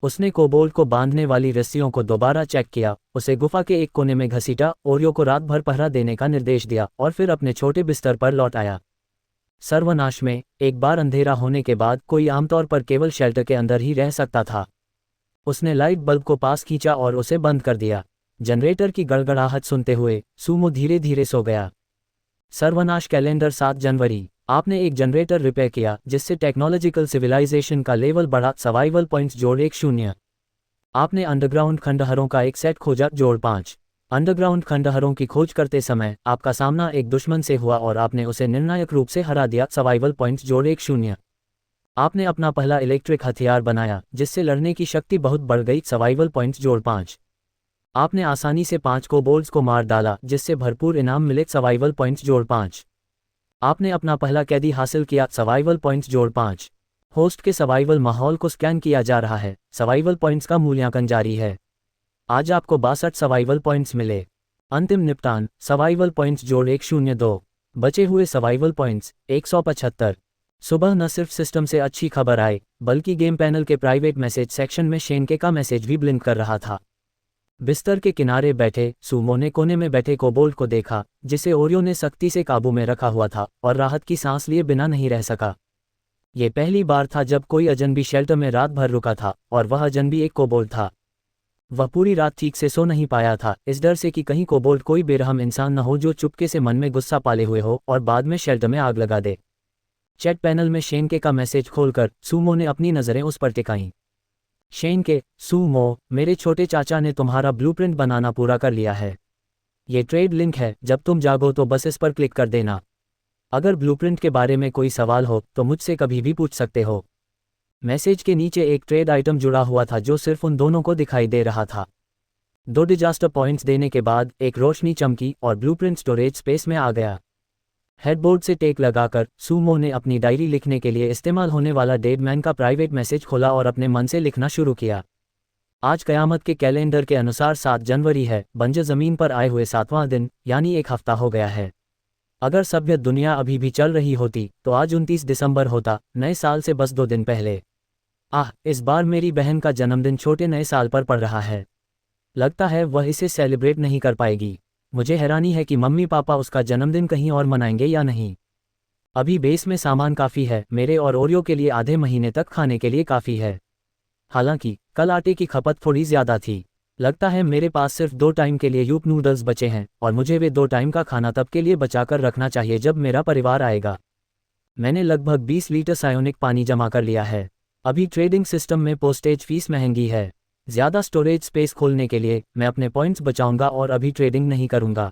Speaker 1: उसने कोबोल्ड को बांधने वाली रस्सियों को दोबारा चेक किया, उसे गुफा के एक कोने में घसीटा, ओरियो को रात भर पहरा देने का निर्देश दिया और फिर अपने छोटे बिस्तर पर लौट आया। सर्वनाश में, एक बार अंधेरा होने के बाद कोई आमतौर पर केवल शेल्टर के अंदर ही रह सकता था। उसने लाइट बल्ब को पास खींचा और उसे बंद कर दिया। जनरेटर की गड़गड़ाहट सुनते हुए सूमो धीरे धीरे सो गया। सर्वनाश कैलेंडर 7 जनवरी। आपने एक जनरेटर रिपेयर किया जिससे टेक्नोलॉजिकल सिविलाइजेशन का लेवल बढ़ा, सर्वाइवल पॉइंट्स जोड़ 1-0। आपने अंडरग्राउंड खंडहरों का एक सेट खोजा, जोड़ 5। अंडरग्राउंड खंडहरों की खोज करते समय आपका सामना एक दुश्मन से हुआ और आपने उसे निर्णायक रूप से हरा दिया, सर्वाइवल पॉइंट्स जोड़ 1-0। आपने अपना पहला इलेक्ट्रिक हथियार बनाया जिससे लड़ने की शक्ति बहुत बढ़ गई, सर्वाइवल पॉइंट्स जोड़ 5। आपने आसानी से 5 कोबोल्ड्स को मार डाला जिससे भरपूर इनाम मिले, सर्वाइवल पॉइंट्स जोड़ 5। आपने अपना पहला कैदी हासिल किया, सर्वाइवल पॉइंट्स जोड़ 5। होस्ट के सर्वाइवल माहौल को स्कैन किया जा रहा है, सर्वाइवल पॉइंट्स का मूल्यांकन जारी है। आज आपको 62 सर्वाइवल पॉइंट्स मिले। अंतिम निपटान, सर्वाइवल पॉइंट्स जोड़ 102। बचे हुए सर्वाइवल पॉइंट्स 175। सुबह न सिर्फ सिस्टम से अच्छी खबर आई बल्कि गेम पैनल के प्राइवेट मैसेज सेक्शन में शेनके का मैसेज भी ब्लिंक कर रहा था। बिस्तर के किनारे बैठे सूमो ने कोने में बैठे कोबोल्ड को देखा जिसे ओरियो ने सख्ती से काबू में रखा हुआ था और राहत की सांस लिए बिना नहीं रह सका। ये पहली बार था जब कोई अजनबी शेल्टर में रात भर रुका था और वह अजनबी एक कोबोल्ड था। वह पूरी रात ठीक से सो नहीं पाया था, इस डर से कि कहीं कोबोल्ड कोई बेरहम इंसान न हो जो चुपके से मन में गुस्सा पाले हुए हो और बाद में शेल्टर में आग लगा दे। चैट पैनल में शेनके का मैसेज खोलकर सूमो ने अपनी नज़रें उस पर टिकाईं। शेनके, सूमो, मेरे छोटे चाचा ने तुम्हारा ब्लूप्रिंट बनाना पूरा कर लिया है। ये ट्रेड लिंक है, जब तुम जागो तो बस इस पर क्लिक कर देना। अगर ब्लूप्रिंट के बारे में कोई सवाल हो तो मुझसे कभी भी पूछ सकते हो। मैसेज के नीचे एक ट्रेड आइटम जुड़ा हुआ था जो सिर्फ उन दोनों को दिखाई दे रहा था। 2 डिजास्टर पॉइंट्स देने के बाद एक रोशनी चमकी और ब्लूप्रिंट स्टोरेज स्पेस में आ गया। हेडबोर्ड से टेक लगाकर सूमो ने अपनी डायरी लिखने के लिए इस्तेमाल होने वाला डेडमैन का प्राइवेट मैसेज खोला और अपने मन से लिखना शुरू किया। आज कयामत के कैलेंडर के अनुसार 7 जनवरी है, बंजर ज़मीन पर आए हुए 7वां दिन, यानी एक हफ्ता हो गया है। अगर सभ्य दुनिया अभी भी चल रही होती तो आज 29 दिसंबर होता, नए साल से बस 2 दिन पहले। इस बार मेरी बहन का जन्मदिन छोटे नए साल पर पड़ रहा है। लगता है वह इसे सेलिब्रेट नहीं कर पाएगी। मुझे हैरानी है कि मम्मी पापा उसका जन्मदिन कहीं और मनाएंगे या नहीं। अभी बेस में सामान काफ़ी है, मेरे और ओरियो के लिए आधे महीने तक खाने के लिए काफ़ी है। हालांकि कल आटे की खपत थोड़ी ज़्यादा थी। लगता है मेरे पास सिर्फ 2 टाइम के लिए यूप नूडल्स बचे हैं और मुझे वे 2 टाइम का खाना तब के लिए बचाकर रखना चाहिए जब मेरा परिवार आएगा। मैंने लगभग 20 लीटर सायोनिक पानी जमा कर लिया है। अभी ट्रेडिंग सिस्टम में पोस्टेज फीस महंगी है। ज़्यादा स्टोरेज स्पेस खोलने के लिए मैं अपने पॉइंट्स बचाऊंगा और अभी ट्रेडिंग नहीं करूंगा।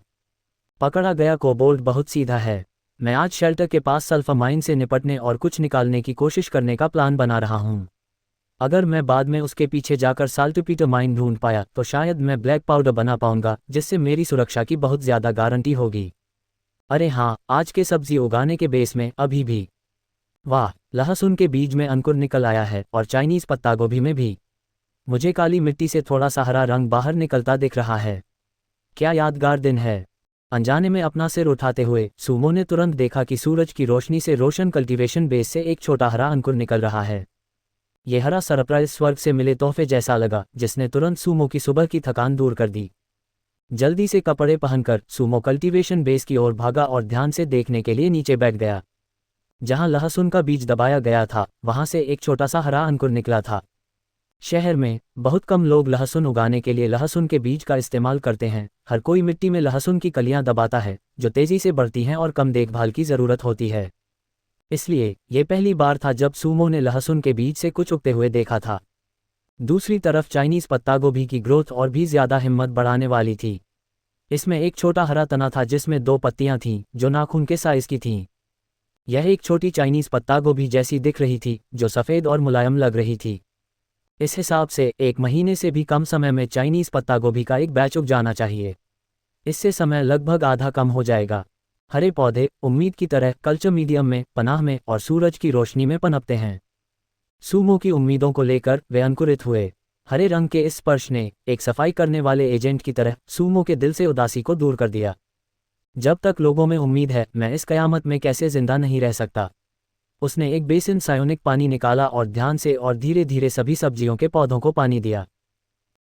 Speaker 1: पकड़ा गया कोबोल्ड बहुत सीधा है। मैं आज शेल्टर के पास सल्फर माइन से निपटने और कुछ निकालने की कोशिश करने का प्लान बना रहा हूं। अगर मैं बाद में उसके पीछे जाकर साल्टपीटर माइन ढूंढ पाया तो शायद मैं ब्लैक पाउडर बना पाऊंगा जिससे मेरी सुरक्षा की बहुत ज़्यादा गारंटी होगी। अरे हाँ, आज के सब्जी उगाने के बेस में अभी भी। वाह, लहसुन के बीज में अंकुर निकल आया है और चाइनीज़ पत्ता गोभी में भी। मुझे काली मिट्टी से थोड़ा सा हरा रंग बाहर निकलता दिख रहा है। क्या यादगार दिन है। अनजाने में अपना सिर उठाते हुए सूमो ने तुरंत देखा कि सूरज की रोशनी से रोशन कल्टीवेशन बेस से एक छोटा हरा अंकुर निकल रहा है। यह हरा सरप्राइज स्वर्ग से मिले तोहफे जैसा लगा, जिसने तुरंत सूमो की सुबह की थकान दूर कर दी। जल्दी से कपड़े पहनकर सूमो कल्टीवेशन बेस की ओर भागा और ध्यान से देखने के लिए नीचे बैठ गया। जहां लहसुन का बीज दबाया गया था, वहां से एक छोटा सा हरा अंकुर निकला था। शहर में बहुत कम लोग लहसुन उगाने के लिए लहसुन के बीज का इस्तेमाल करते हैं। हर कोई मिट्टी में लहसुन की कलियां दबाता है, जो तेजी से बढ़ती हैं और कम देखभाल की ज़रूरत होती है। इसलिए ये पहली बार था जब सूमो ने लहसुन के बीज से कुछ उगते हुए देखा था। दूसरी तरफ चाइनीज पत्ता गोभी की ग्रोथ और भी ज़्यादा हिम्मत बढ़ाने वाली थी। इसमें एक छोटा हरा तना था जिसमें 2 पत्तियां थीं, जो नाखून के साइज की थीं। यह एक छोटी चाइनीज पत्ता गोभी जैसी दिख रही थी, जो सफ़ेद और मुलायम लग रही थी। इस हिसाब से 1 महीने से भी कम समय में चाइनीज पत्ता गोभी का एक बैच उग जाना चाहिए। इससे समय लगभग आधा कम हो जाएगा। हरे पौधे उम्मीद की तरह कल्चर मीडियम में, पनाह में और सूरज की रोशनी में पनपते हैं। सूमो की उम्मीदों को लेकर वे अंकुरित हुए। हरे रंग के इस स्पर्श ने एक सफाई करने वाले एजेंट की तरह सूमो के दिल से उदासी को दूर कर दिया। जब तक लोगों में उम्मीद है, मैं इस कयामत में कैसे जिंदा नहीं रह सकता। उसने एक बेसिन सायोनिक पानी निकाला और ध्यान से और धीरे धीरे सभी सब्जियों के पौधों को पानी दिया।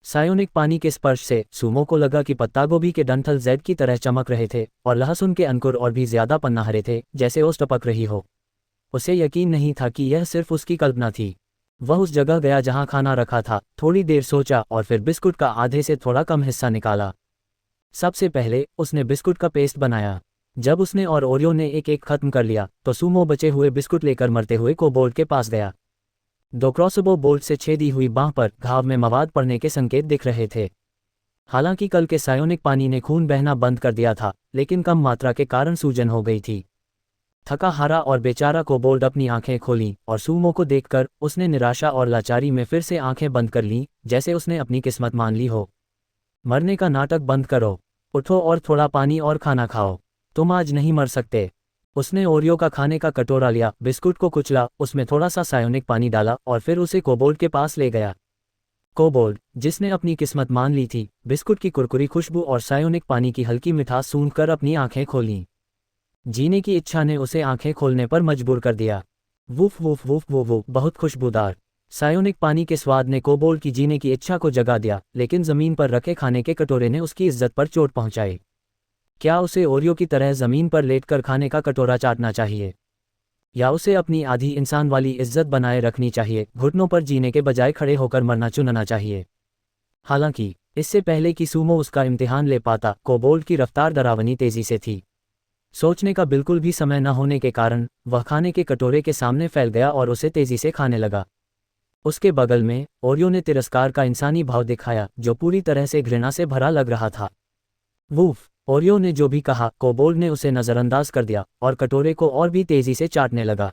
Speaker 1: सायोनिक पानी के स्पर्श से सूमो को लगा कि पत्ता गोभी के डंठल जेड की तरह चमक रहे थे और लहसुन के अंकुर और भी ज्यादा पन्नाहरे थे, जैसे ओस टपक रही हो। उसे यकीन नहीं था कि यह सिर्फ उसकी कल्पना थी। वह उस जगह गया जहां खाना रखा था, थोड़ी देर सोचा और फिर बिस्कुट का आधे से थोड़ा कम हिस्सा निकाला। सबसे पहले उसने बिस्कुट का पेस्ट बनाया। जब उसने और ओरियो ने एक एक खत्म कर लिया, तो सूमो बचे हुए बिस्कुट लेकर मरते हुए कोबोल्ट के पास गया। 2 क्रॉसबो बोल्ट से छेदी हुई बांह पर घाव में मवाद पड़ने के संकेत दिख रहे थे। हालांकि कल के सायोनिक पानी ने खून बहना बंद कर दिया था, लेकिन कम मात्रा के कारण सूजन हो गई थी। थका हारा और बेचारा कोबोल्ट अपनी आंखें खोलीं और सूमो को देखकर उसने निराशा और लाचारी में फिर से आंखें बंद कर लीं, जैसे उसने अपनी किस्मत मान ली हो। मरने का नाटक बंद करो, उठो और थोड़ा पानी और खाना खाओ। तुम आज नहीं मर सकते। उसने ओरियो का खाने का कटोरा लिया, बिस्कुट को कुचला, उसमें थोड़ा सा सायोनिक पानी डाला और फिर उसे कोबोल्ट के पास ले गया। कोबोल्ट, जिसने अपनी किस्मत मान ली थी, बिस्कुट की कुरकुरी खुशबू और सायोनिक पानी की हल्की मिठास सूंघकर अपनी आंखें खोलीं। जीने की इच्छा ने उसे आंखें खोलने पर मजबूर कर दिया। वूफ वूफ वूफ वो वो, बहुत खुशबूदार सायोनिक पानी के स्वाद ने कोबोल्ट की जीने की इच्छा को जगा दिया, लेकिन जमीन पर रखे खाने के कटोरे ने उसकी इज्जत पर चोट पहुंचाई। क्या उसे ओरियो की तरह जमीन पर लेटकर खाने का कटोरा चाटना चाहिए, या उसे अपनी आधी इंसान वाली इज्जत बनाए रखनी चाहिए, घुटनों पर जीने के बजाय खड़े होकर मरना चुनना चाहिए? हालांकि इससे पहले कि सूमो उसका इम्तिहान ले पाता, कोबोल्ट की रफ्तार डरावनी तेजी से थी। सोचने का बिल्कुल भी समय न होने के कारण वह खाने के कटोरे के सामने फैल गया और उसे तेजी से खाने लगा। उसके बगल में ओरियो ने तिरस्कार का इंसानी भाव दिखाया, जो पूरी तरह से घृणा से भरा लग रहा था। वूफ, ओरियो ने जो भी कहा, कोबोल्ट ने उसे नज़रअंदाज कर दिया और कटोरे को और भी तेजी से चाटने लगा।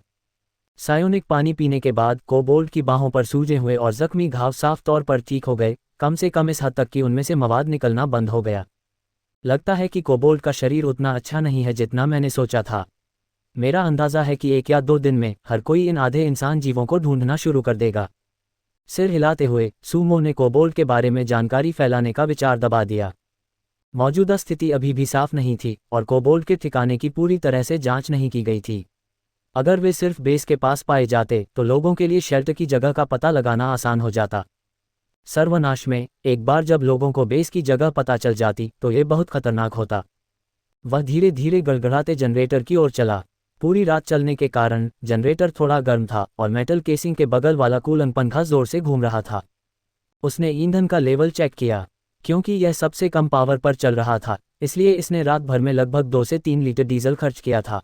Speaker 1: सायोनिक पानी पीने के बाद कोबोल्ट की बाहों पर सूजे हुए और जख्मी घाव साफ तौर पर ठीक हो गए, कम से कम इस हद तक कि उनमें से मवाद निकलना बंद हो गया। लगता है कि कोबोल्ट का शरीर उतना अच्छा नहीं है जितना मैंने सोचा था। मेरा अंदाज़ा है कि 1 या 2 दिन में हर कोई इन आधे इंसान जीवों को ढूंढना शुरू कर देगा। सिर हिलाते हुए सूमो ने कोबोल्ट के बारे में जानकारी फैलाने का विचार दबा दिया। मौजूदा स्थिति अभी भी साफ नहीं थी और कोबोल्ट के ठिकाने की पूरी तरह से जांच नहीं की गई थी। अगर वे सिर्फ बेस के पास पाए जाते तो लोगों के लिए शेल्टर की जगह का पता लगाना आसान हो जाता। सर्वनाश में एक बार जब लोगों को बेस की जगह पता चल जाती तो ये बहुत खतरनाक होता। वह धीरे धीरे गड़गड़ाते जनरेटर की ओर चला। पूरी रात चलने के कारण जनरेटर थोड़ा गर्म था और मेटल केसिंग के बगल वाला कूलेंट पंखा जोर से घूम रहा था। उसने ईंधन का लेवल चेक किया। क्योंकि यह सबसे कम पावर पर चल रहा था, इसलिए इसने रात भर में लगभग 2 से 3 लीटर डीजल खर्च किया था।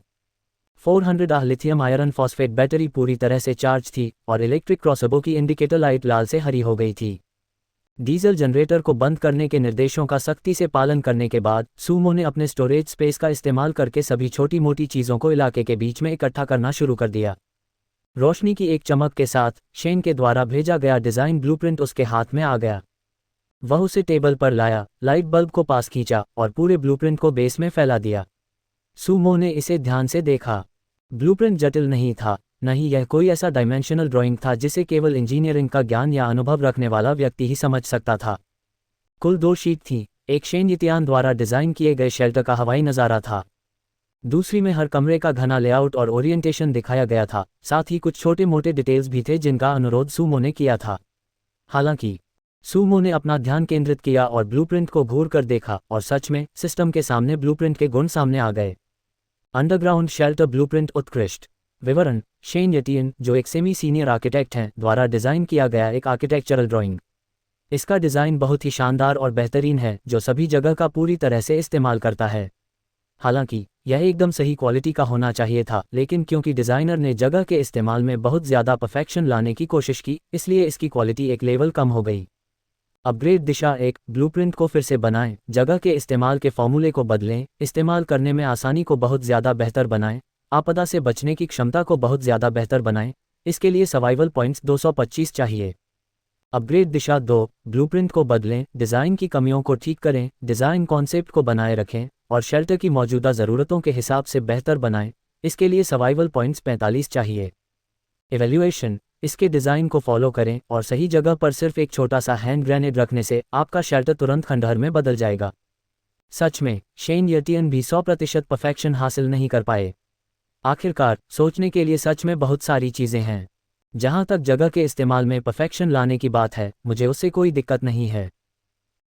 Speaker 1: 400 आह लिथियम आयरन फॉस्फेट बैटरी पूरी तरह से चार्ज थी और इलेक्ट्रिक क्रॉसबो की इंडिकेटर लाइट लाल से हरी हो गई थी। डीजल जनरेटर को बंद करने के निर्देशों का सख्ती से पालन करने के बाद सूमो ने अपने स्टोरेज स्पेस का इस्तेमाल करके सभी छोटी मोटी चीज़ों को इलाके के बीच में इकट्ठा करना शुरू कर दिया। रोशनी की एक चमक के साथ शेन के द्वारा भेजा गया डिज़ाइन ब्लूप्रिंट उसके हाथ में आ गया। वह उसे टेबल पर लाया, लाइट बल्ब को पास खींचा और पूरे ब्लूप्रिंट को बेस में फैला दिया। सूमो ने इसे ध्यान से देखा। ब्लूप्रिंट जटिल नहीं था, नहीं, यह कोई ऐसा डायमेंशनल ड्राइंग था जिसे केवल इंजीनियरिंग का ज्ञान या अनुभव रखने वाला व्यक्ति ही समझ सकता था। कुल 2 शीट थी। एक शेन यतियान द्वारा डिज़ाइन किए गए शेल्टर का हवाई नज़ारा था। दूसरी में हर कमरे का घना लेआउट और ओरिएंटेशन दिखाया गया था, साथ ही कुछ छोटे मोटे डिटेल्स भी थे जिनका अनुरोध सुमो ने किया था। हालांकि सुमो ने अपना ध्यान केंद्रित किया और ब्लूप्रिंट को घूर कर देखा, और सच में सिस्टम के सामने ब्लूप्रिंट के गुण सामने आ गए। अंडरग्राउंड शेल्टर ब्लूप्रिंट उत्कृष्ट विवरण। शेन यतियन, जो एक सेमी सीनियर आर्किटेक्ट हैं, द्वारा डिज़ाइन किया गया एक आर्किटेक्चरल ड्राइंग। इसका डिज़ाइन बहुत ही शानदार और बेहतरीन है, जो सभी जगह का पूरी तरह से इस्तेमाल करता है। हालांकि यह एकदम सही क्वालिटी का होना चाहिए था, लेकिन क्योंकि डिज़ाइनर ने जगह के इस्तेमाल में बहुत ज़्यादा परफेक्शन लाने की कोशिश की, इसलिए इसकी क्वालिटी एक लेवल कम हो गई। अपग्रेड दिशा 1, ब्लूप्रिंट को फिर से बनाएं, जगह के इस्तेमाल के फॉर्मूले को बदलें, इस्तेमाल करने में आसानी को बहुत ज़्यादा बेहतर बनाएं, आपदा से बचने की क्षमता को बहुत ज़्यादा बेहतर बनाएं। इसके लिए सर्वाइवल पॉइंट्स 225 चाहिए। अपग्रेड दिशा 2, ब्लूप्रिंट को बदलें, डिज़ाइन की कमियों को ठीक करें, डिज़ाइन कॉन्सेप्ट को बनाए रखें और शेल्टर की मौजूदा ज़रूरतों के हिसाब से बेहतर बनाएं। इसके लिए सर्वाइवल पॉइंट्स 45 चाहिए। इवैल्यूएशन, इसके डिज़ाइन को फॉलो करें और सही जगह पर सिर्फ एक छोटा सा हैंड ग्रेनेड रखने से आपका शेल्टर तुरंत खंडहर में बदल जाएगा। सच में शेन यतियन भी 100% परफेक्शन हासिल नहीं कर पाए। आखिरकार सोचने के लिए सच में बहुत सारी चीज़ें हैं। जहाँ तक जगह के इस्तेमाल में परफेक्शन लाने की बात है, मुझे उससे कोई दिक्कत नहीं है,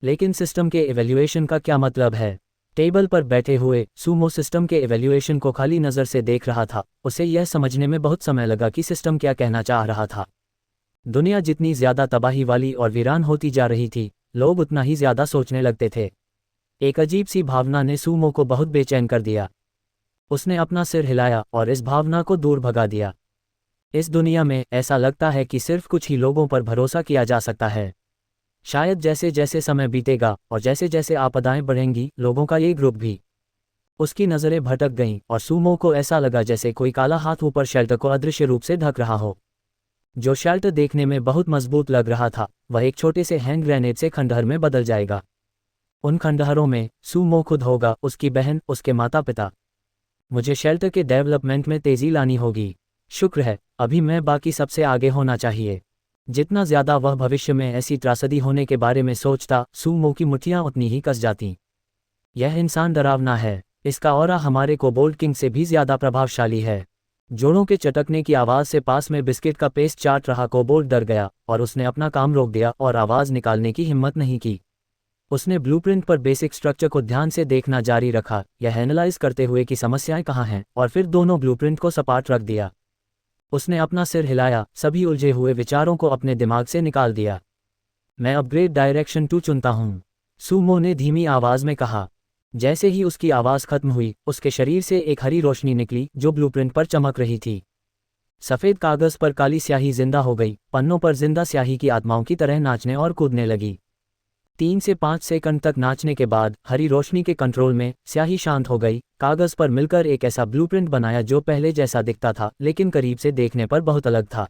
Speaker 1: लेकिन सिस्टम के इवैल्यूएशन का क्या मतलब है? टेबल पर बैठे हुए सुमो सिस्टम के इवैल्यूएशन को खाली नज़र से देख रहा था। उसे यह समझने में बहुत समय लगा कि सिस्टम क्या कहना चाह रहा था। दुनिया जितनी ज़्यादा तबाही वाली और वीरान होती जा रही थी, लोग उतना ही ज़्यादा सोचने लगते थे। एक अजीब सी भावना ने सुमो को बहुत बेचैन कर दिया। उसने अपना सिर हिलाया और इस भावना को दूर भगा दिया। इस दुनिया में ऐसा लगता है कि सिर्फ कुछ ही लोगों पर भरोसा किया जा सकता है। शायद जैसे जैसे समय बीतेगा और जैसे जैसे आपदाएं बढ़ेंगी, लोगों का ये ग्रुप भी। उसकी नज़रें भटक गईं और सुमो को ऐसा लगा जैसे कोई काला हाथ ऊपर शेल्टर को अदृश्य रूप से ढक रहा हो। जो शेल्टर देखने में बहुत मजबूत लग रहा था, वह एक छोटे से हैंड ग्रेनेड से खंडहर में बदल जाएगा। उन खंडहरों में सुमो खुद होगा, उसकी बहन, उसके माता पिता। मुझे शेल्टर के डेवलपमेंट में तेज़ी लानी होगी। शुक्र है, अभी मैं बाकी सबसे आगे होना चाहिए। जितना ज़्यादा वह भविष्य में ऐसी त्रासदी होने के बारे में सोचता, सुमो की मुट्ठियाँ उतनी ही कस जातीं। यह इंसान डरावना है। इसका ऑरा हमारे कोबोल्ड किंग से भी ज़्यादा प्रभावशाली है। जोड़ों के चटकने की आवाज़ से पास में बिस्किट का पेस्ट चाट रहा कोबोल्ड डर गया और उसने अपना काम रोक दिया और आवाज़ निकालने की हिम्मत नहीं की। उसने ब्लूप्रिंट पर बेसिक स्ट्रक्चर को ध्यान से देखना जारी रखा, यह एनालाइज करते हुए कि समस्याएं कहाँ हैं, और फिर दोनों ब्लूप्रिंट को सपाट रख दिया। उसने अपना सिर हिलाया, सभी उलझे हुए विचारों को अपने दिमाग से निकाल दिया। मैं अपग्रेड डायरेक्शन 2 चुनता हूँ, सुमो ने धीमी आवाज़ में कहा। जैसे ही उसकी आवाज़ खत्म हुई, उसके शरीर से एक हरी रोशनी निकली जो ब्लूप्रिंट पर चमक रही थी। सफ़ेद कागज़ पर काली स्याही जिंदा हो गई, पन्नों पर जिंदा स्याही की आत्माओं की तरह नाचने और कूदने लगी। 3 से 5 सेकंड तक नाचने के बाद हरी रोशनी के कंट्रोल में स्याही शांत हो गई। कागज़ पर मिलकर एक ऐसा ब्लूप्रिंट बनाया जो पहले जैसा दिखता था, लेकिन करीब से देखने पर बहुत अलग था।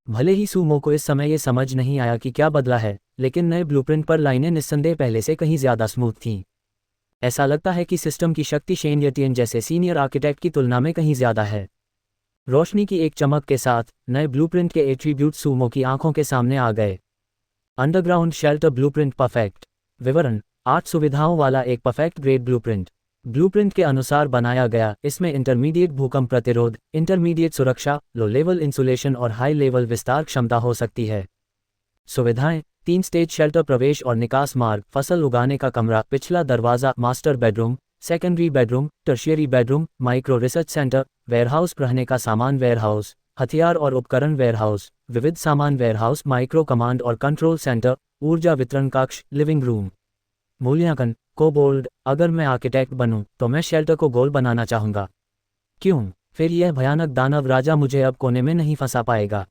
Speaker 1: भले ही सुमो को इस समय ये समझ नहीं आया कि क्या बदला है, लेकिन नए ब्लूप्रिंट पर लाइनें निस्संदेह पहले से कहीं ज़्यादा स्मूथ थीं। ऐसा लगता है कि सिस्टम की शक्ति शेन यतियन जैसे सीनियर आर्किटेक्ट की तुलना में कहीं ज़्यादा है। रोशनी की एक चमक के साथ नए ब्लूप्रिंट के एट्रीब्यूट सुमो की आंखों के सामने आ गए। Underground shelter blueprint perfect. विवरण: 8 सुविधाओं वाला एक परफेक्ट ग्रेड ब्लूप्रिंट। ब्लूप्रिंट के अनुसार बनाया गया। इसमें इंटरमीडिएट भूकंप प्रतिरोध, इंटरमीडिएट सुरक्षा, लो लेवल इंसुलेशन और हाई लेवल विस्तार क्षमता हो सकती है। सुविधाएं: 3 स्टेज शेल्टर, प्रवेश और निकास मार्ग, फसल उगाने का कमरा, पिछला दरवाज़ा, master bedroom, secondary bedroom, tertiary bedroom, micro research centre, warehouse, रहने का सामान वेयरहाउस, हथियार और उपकरण वेयरहाउस, विविध सामान वेयरहाउस, माइक्रो कमांड और कंट्रोल सेंटर, ऊर्जा वितरण कक्ष, लिविंग रूम। मूल्यांकन: कोबोल्ड, अगर मैं आर्किटेक्ट बनूं तो मैं शेल्टर को गोल बनाना चाहूँगा। क्यों? फिर यह भयानक दानव राजा मुझे अब कोने में नहीं फंसा पाएगा।